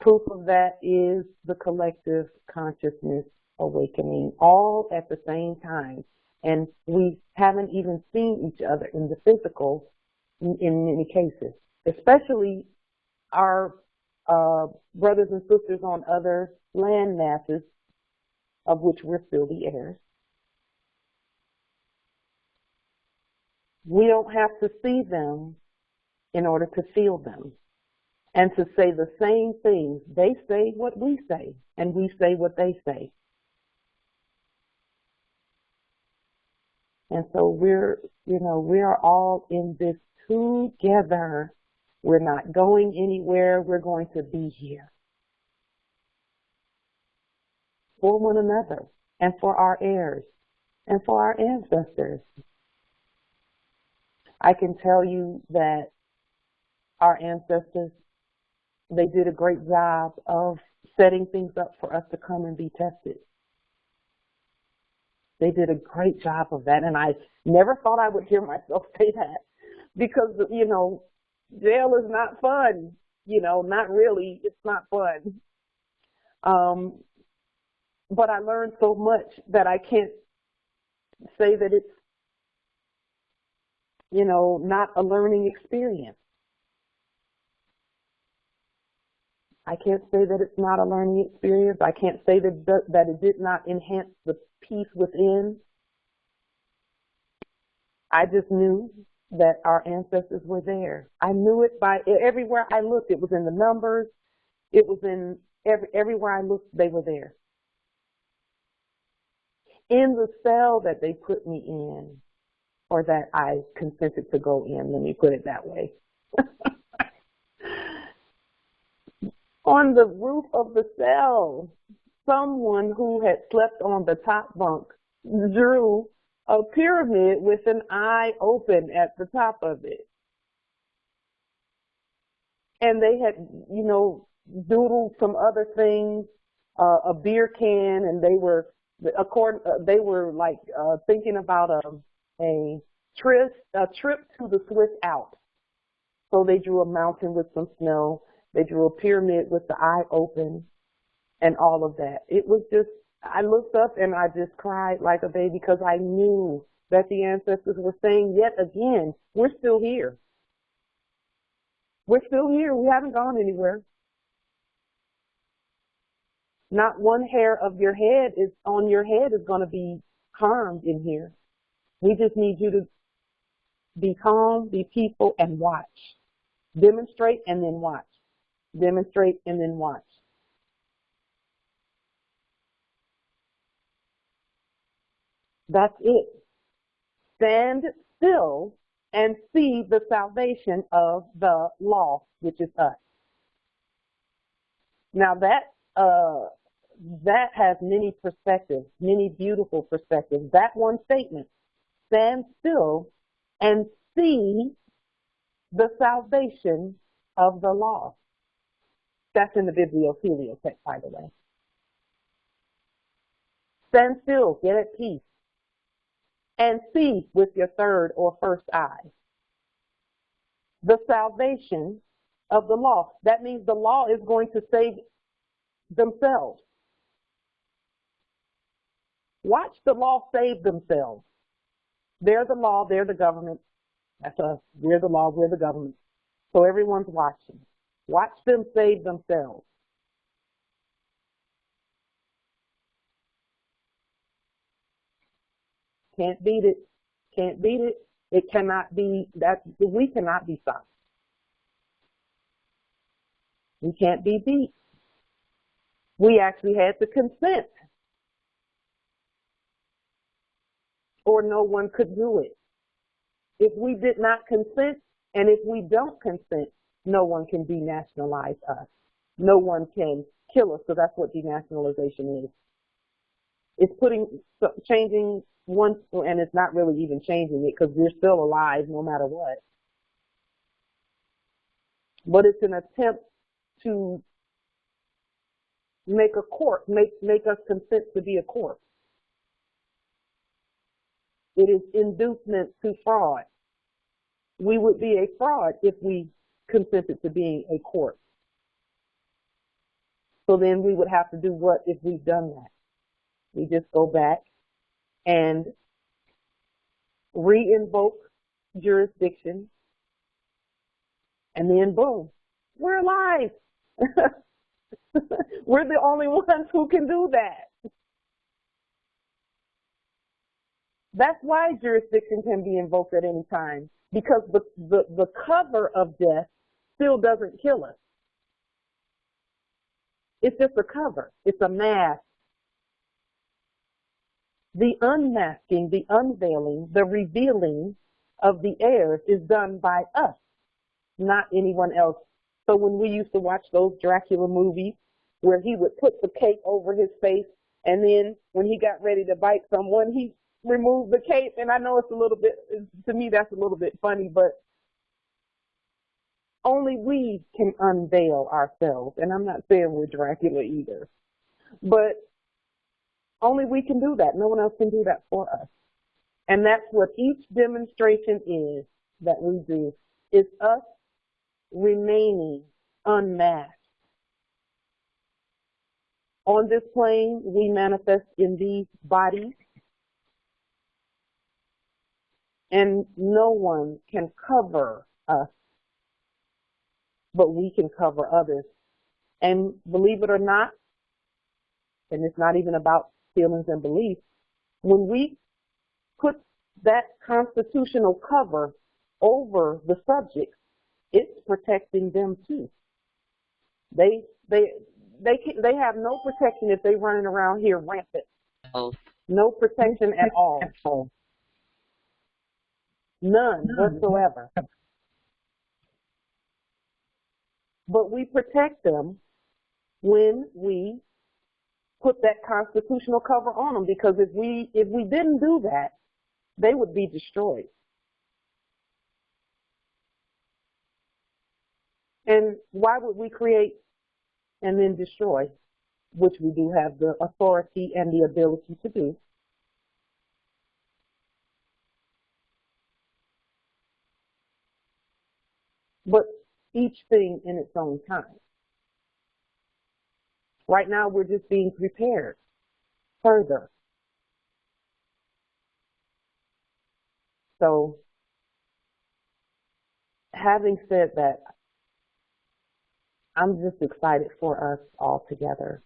proof of that is the collective consciousness awakening all at the same time. And we haven't even seen each other in the physical in many cases, especially our brothers and sisters on other land masses of which we're still the heirs. We don't have to see them in order to feel them and to say the same things. They say what we say, and we say what they say. And so we are all in this together. We're not going anywhere. We're going to be here for one another and for our heirs and for our ancestors. I can tell you that our ancestors, they did a great job of setting things up for us to come and be tested. They did a great job of that, and I never thought I would hear myself say that because, jail is not fun. Not really. It's not fun. But I learned so much that I can't say that it's, not a learning experience. I can't say that it's not a learning experience. I can't say that it did not enhance the peace within. I just knew that our ancestors were there. I knew it by everywhere I looked. It was in the numbers. It was in everywhere I looked, they were there. In the cell that they put me in, or that I consented to go in, let me put it that way. On the roof of the cell, someone who had slept on the top bunk drew a pyramid with an eye open at the top of it. And they had, you know, doodled some other things, a beer can, and they were like thinking about a trip to the Swiss Alps. So they drew a mountain with some snow. They drew a pyramid with the eye open and all of that. It was just, I looked up and I just cried like a baby because I knew that the ancestors were saying yet again, we're still here. We're still here. We haven't gone anywhere. Not one hair of your head is on your head is going to be harmed in here. We just need you to be calm, be peaceful, and watch. Demonstrate and then watch. Demonstrate and then watch. That's it. Stand still and see the salvation of the law, which is us. Now that has many perspectives, many beautiful perspectives. That one statement, stand still and see the salvation of the law. That's in the bibliophilia text, by the way. Stand still, get at peace, and see with your third or first eye the salvation of the law. That means the law is going to save themselves. Watch the law save themselves. They're the law, they're the government. That's us. We're the law, we're the government. So everyone's watching. Watch them save themselves. Can't beat it. Can't beat it. It cannot be, we cannot be stopped. We can't be beat. We actually had to consent, or no one could do it. If we did not consent, and if we don't consent, no one can denationalize us. No one can kill us, so that's what denationalization is. It's changing one, and it's not really even changing it because we're still alive no matter what. But it's an attempt to make a corpse, make us consent to be a corpse. It is inducement to fraud. We would be a fraud if we consented to being a corpse. So then we would have to do what if we've done that? We just go back and re-invoke jurisdiction, and then boom, we're alive. We're the only ones who can do that. That's why jurisdiction can be invoked at any time, because the cover of death still doesn't kill us. It's just a cover. It's a mask. The unmasking, the unveiling, the revealing of the heirs is done by us, not anyone else. So when we used to watch those Dracula movies where he would put the cape over his face, and then when he got ready to bite someone, he removed the cape. And I know it's a little bit, to me, that's a little bit funny, but only we can unveil ourselves. And I'm not saying we're Dracula either, but only we can do that. No one else can do that for us. And that's what each demonstration is that we do, is us remaining unmasked. On this plane, we manifest in these bodies, and no one can cover us, but we can cover others. And believe it or not, and it's not even about feelings and beliefs, when we put that constitutional cover over the subjects, it's protecting them too. They have no protection if they're running around here rampant. No protection at all. None whatsoever. But we protect them when we put that constitutional cover on them, because if we didn't do that, they would be destroyed. And why would we create and then destroy, which we do have the authority and the ability to do? But each thing in its own time. Right now, we're just being prepared further. So, having said that, I'm just excited for us all together.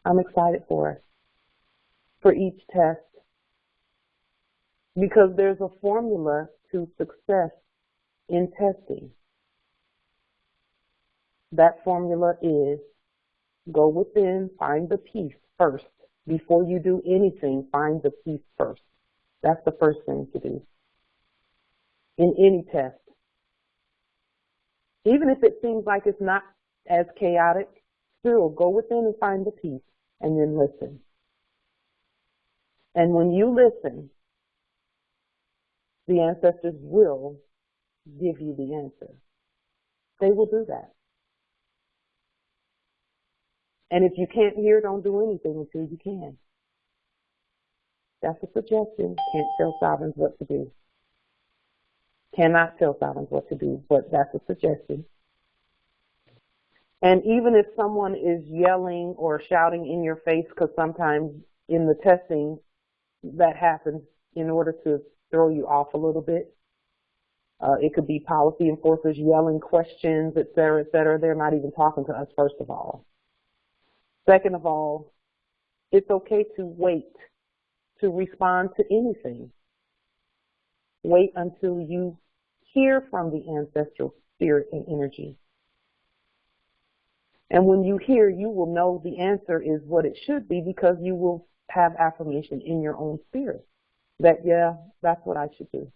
I'm excited for each test, because there's a formula to success in testing. That formula is go within, find the peace first. Before you do anything, find the peace first. That's the first thing to do in any test. Even if it seems like it's not as chaotic, still go within and find the peace and then listen. And when you listen, the ancestors will give you the answer. They will do that. And if you can't hear, don't do anything until you can. That's a suggestion. Can't tell sovereigns what to do. Cannot tell sovereigns what to do, but that's a suggestion. And even if someone is yelling or shouting in your face, because sometimes in the testing that happens in order to throw you off a little bit, it could be policy enforcers yelling questions, et cetera, et cetera. They're not even talking to us, first of all. Second of all, it's okay to wait to respond to anything. Wait until you hear from the ancestral spirit and energy. And when you hear, you will know the answer is what it should be, because you will have affirmation in your own spirit that, yeah, that's what I should do.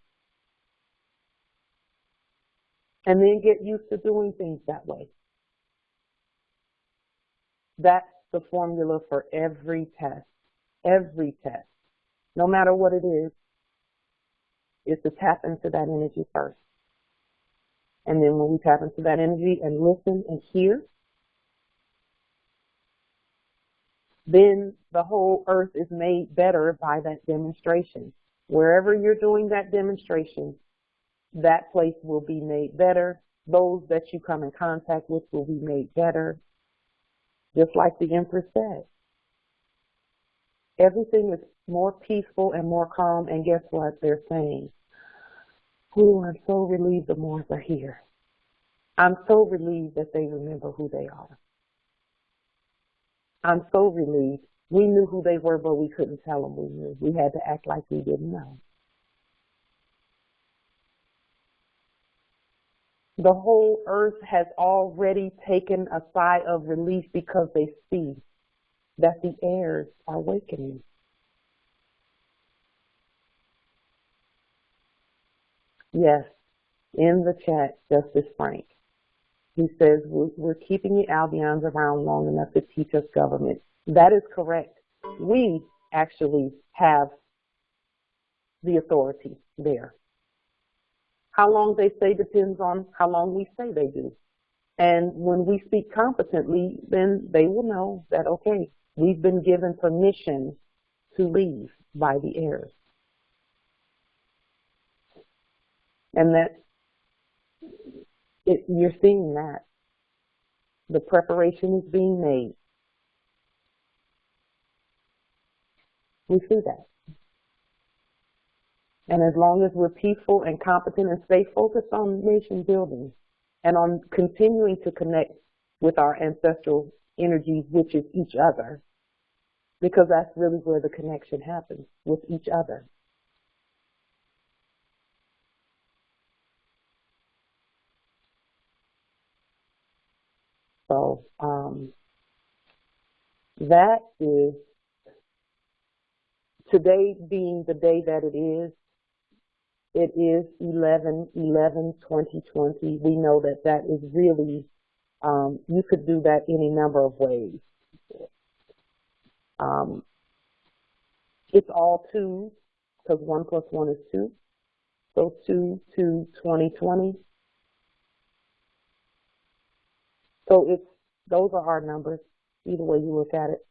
And then get used to doing things that way. That's the formula for every test. Every test. No matter what it is to tap into that energy first. And then when we tap into that energy and listen and hear, then the whole earth is made better by that demonstration. Wherever you're doing that demonstration, that place will be made better. Those that you come in contact with will be made better. Just like the Empress said. Everything is more peaceful and more calm, and guess what they're saying? Oh, I'm so relieved the Moors are here. I'm so relieved that they remember who they are. I'm so relieved. We knew who they were, but we couldn't tell them we knew. We had to act like we didn't know. The whole earth has already taken a sigh of relief, because they see that the heirs are awakening. Yes, in the chat, Justice Frank, he says, we're keeping the Albions around long enough to teach us government. That is correct. We actually have the authority there. How long they say depends on how long we say they do. And when we speak competently, then they will know that, okay, we've been given permission to leave by the heirs. And that you're seeing that. The preparation is being made. We see that. And as long as we're peaceful and competent and stay focused on nation building and on continuing to connect with our ancestral energies, which is each other, because that's really where the connection happens, with each other. So that is, today being the day that it is 11/11/2020. We know that that is really, you could do that any number of ways. It's all twos, because 1 plus 1 is 2. So 2, 2, 20, 20. So those are our numbers, either way you look at it.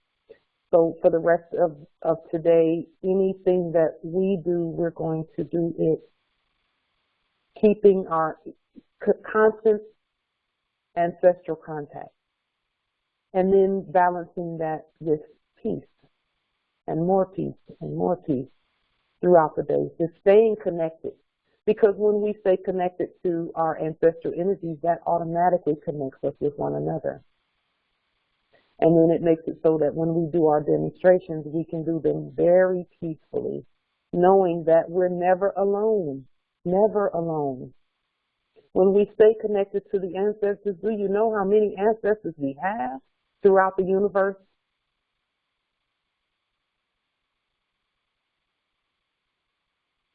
So for the rest of today, anything that we do, we're going to do it keeping our constant ancestral contact, and then balancing that with peace and more peace and more peace throughout the day, just staying connected. Because when we stay connected to our ancestral energies, that automatically connects us with one another. And then it makes it so that when we do our demonstrations, we can do them very peacefully, knowing that we're never alone, never alone. When we stay connected to the ancestors, do you know how many ancestors we have throughout the universe?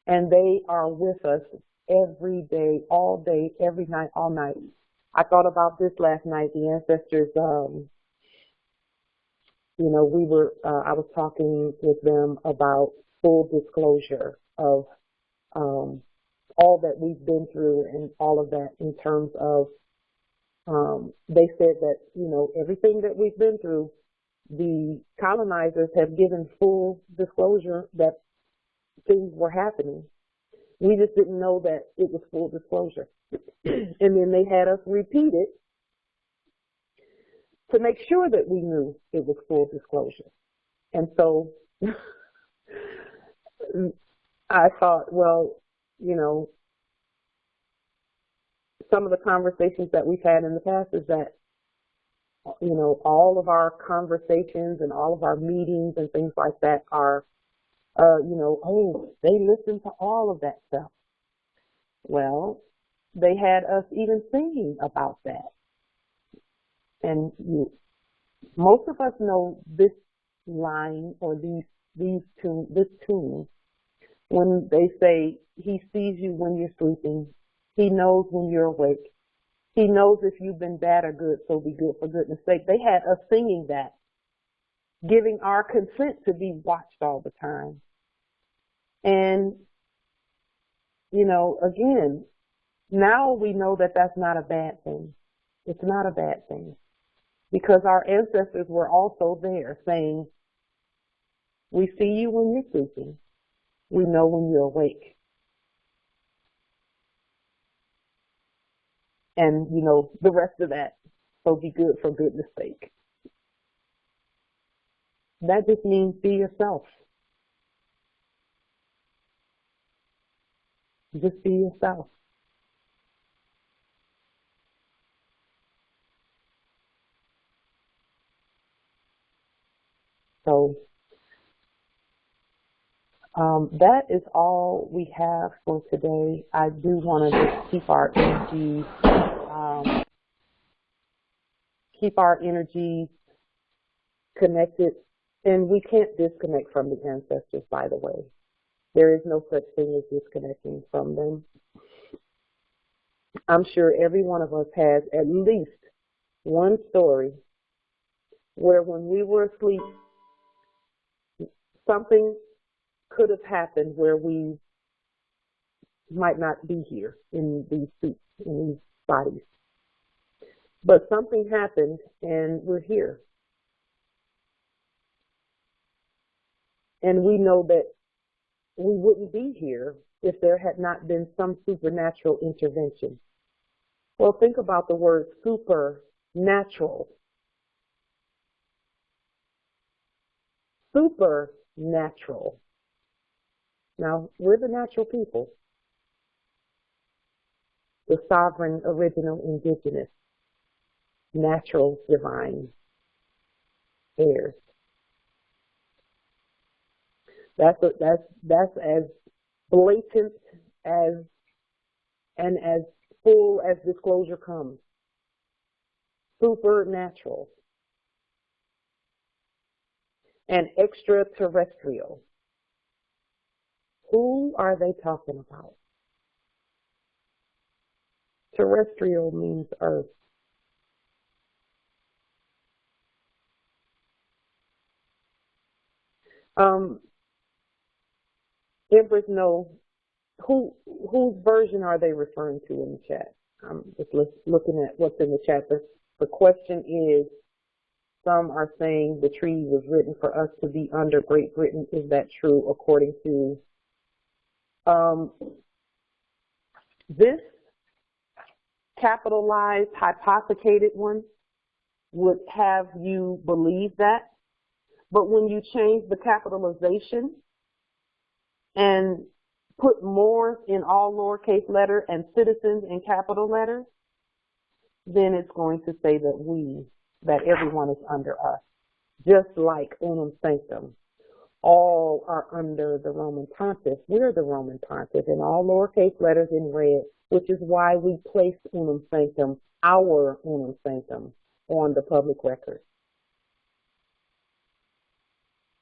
And they are with us every day, every night, all night. I thought about this last night. The ancestors, I was talking with them about full disclosure of all that we've been through and all of that in terms of, they said that, everything that we've been through, the colonizers have given full disclosure that things were happening. We just didn't know that it was full disclosure. And then they had us repeat it to make sure that we knew it was full disclosure. And so I thought, well, some of the conversations that we've had in the past is that, all of our conversations and all of our meetings and things like that are, they listen to all of that stuff. Well, they had us even singing about that. And most of us know this line or this tune when they say, he sees you when you're sleeping. He knows when you're awake. He knows if you've been bad or good, so be good for goodness sake. They had us singing that, giving our consent to be watched all the time. And, again, now we know that that's not a bad thing. It's not a bad thing. Because our ancestors were also there saying, we see you when you're sleeping. We know when you're awake. And, the rest of that, so be good for goodness sake. That just means be yourself. Just be yourself. So that is all we have for today. I do want to just keep our energies connected, and we can't disconnect from the ancestors, by the way. There is no such thing as disconnecting from them. I'm sure every one of us has at least one story where when we were asleep, something could have happened where we might not be here in these suits, in these bodies. But something happened and we're here. And we know that we wouldn't be here if there had not been some supernatural intervention. Well, think about the word supernatural. Supernatural. Now, we're the natural people, the sovereign, original, indigenous, natural, divine heirs. That's as blatant as and as full as disclosure comes. Supernatural and extraterrestrial. Who are they talking about? Terrestrial means earth. Empress, no. Whose version are they referring to in the chat? I'm just looking at what's in the chat. The question is, some are saying the treaty was written for us to be under Great Britain. Is that true? According to this capitalized, hypothecated one would have you believe that. But when you change the capitalization and put more in all lowercase letter and citizens in capital letters, then it's going to say that everyone is under us. Just like unum sanctum. All are under the Roman Pontiff. We're the Roman Pontiff in all lowercase letters in red, which is why we placed unum sanctum, our unum sanctum, on the public record.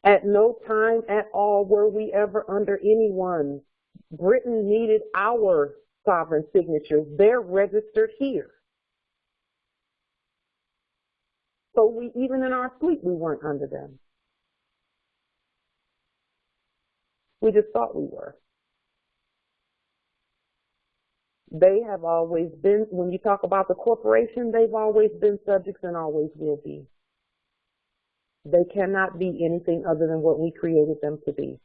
At no time at all were we ever under anyone. Britain needed our sovereign signatures. They're registered here. So even in our sleep, we weren't under them. We just thought we were. They have always been, when you talk about the corporation, they've always been subjects and always will be. They cannot be anything other than what we created them to be.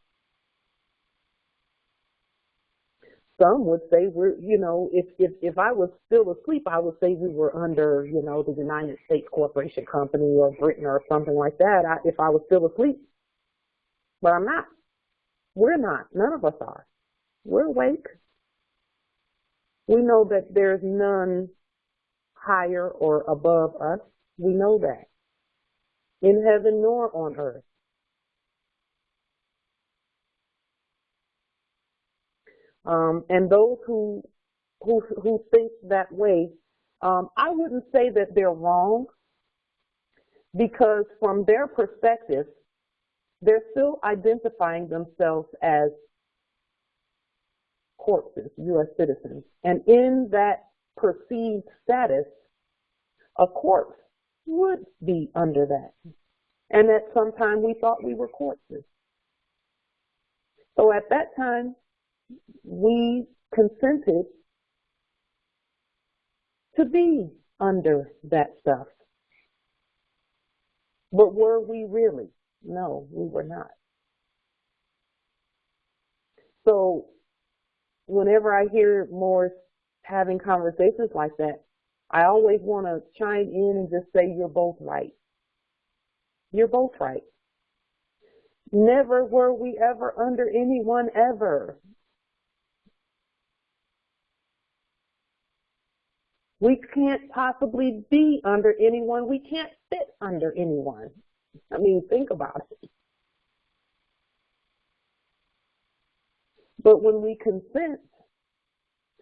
Some would say we're, if I was still asleep, I would say we were under, the United States Corporation Company or Britain or something like that, if I was still asleep. But I'm not. We're not. None of us are. We're awake. We know that there's none higher or above us. We know that. In heaven nor on earth. And those who think that way, I wouldn't say that they're wrong, because from their perspective, they're still identifying themselves as corpses, U.S. citizens. And in that perceived status, a corpse would be under that. And at some time we thought we were corpses. So at that time, we consented to be under that stuff. But were we really? No, we were not. So whenever I hear Morris having conversations like that, I always want to chime in and just say, you're both right. You're both right. Never were we ever under anyone ever. We can't possibly be under anyone. We can't fit under anyone. I mean, think about it. But when we consent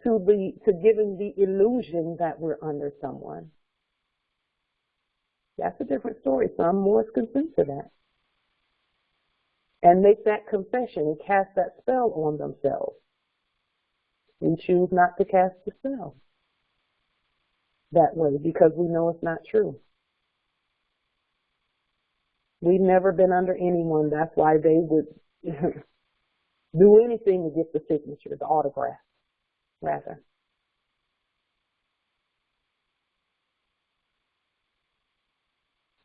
to giving the illusion that we're under someone, that's a different story. Some more consent to that and make that confession and cast that spell on themselves. We choose not to cast the spell that way because we know it's not true. We've never been under anyone. That's why they would do anything to get the signature, the autograph, rather.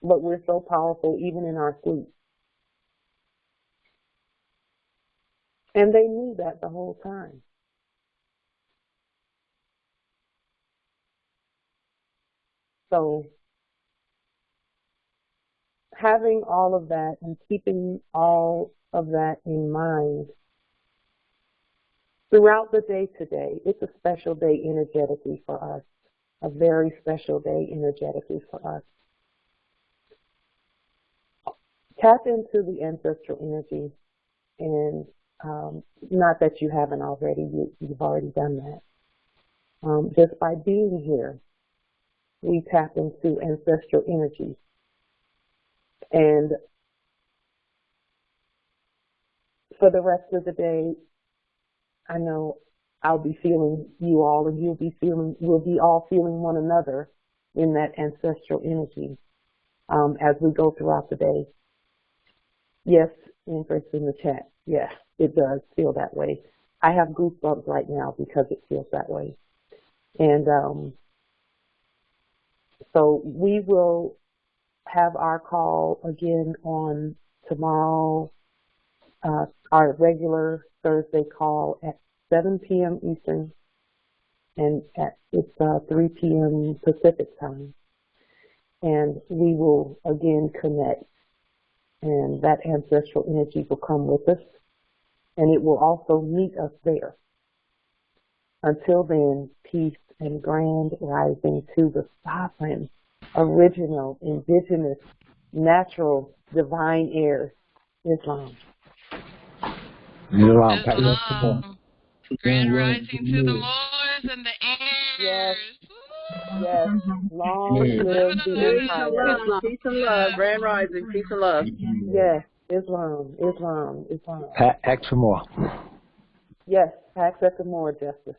But we're so powerful even in our sleep. And they knew that the whole time. So having all of that and keeping all of that in mind throughout the day today, it's a special day energetically for us, a very special day energetically for us. Tap into the ancestral energy, and not that you haven't already, you've already done that. Just by being here, we tap into ancestral energy. And for the rest of the day, I know I'll be feeling you all, and we'll be all feeling one another in that ancestral energy as we go throughout the day. Yes, Empress in the chat. Yes, it does feel that way. I have goosebumps right now because it feels that way. And so we will have our call again on tomorrow, our regular Thursday call at 7 p.m. Eastern, and it's 3 p.m. Pacific time. And we will again connect, and that ancestral energy will come with us, and it will also meet us there. Until then, peace and grand rising to the sovereign, original, indigenous, natural, divine heirs, Islam. Islam. Grand rising to the Moors and the heirs. Yes, long live the empire. Peace and love. Grand rising. Peace and love. Yes, Islam, Islam, Islam. Ask for more. Yes, access and more, Justice.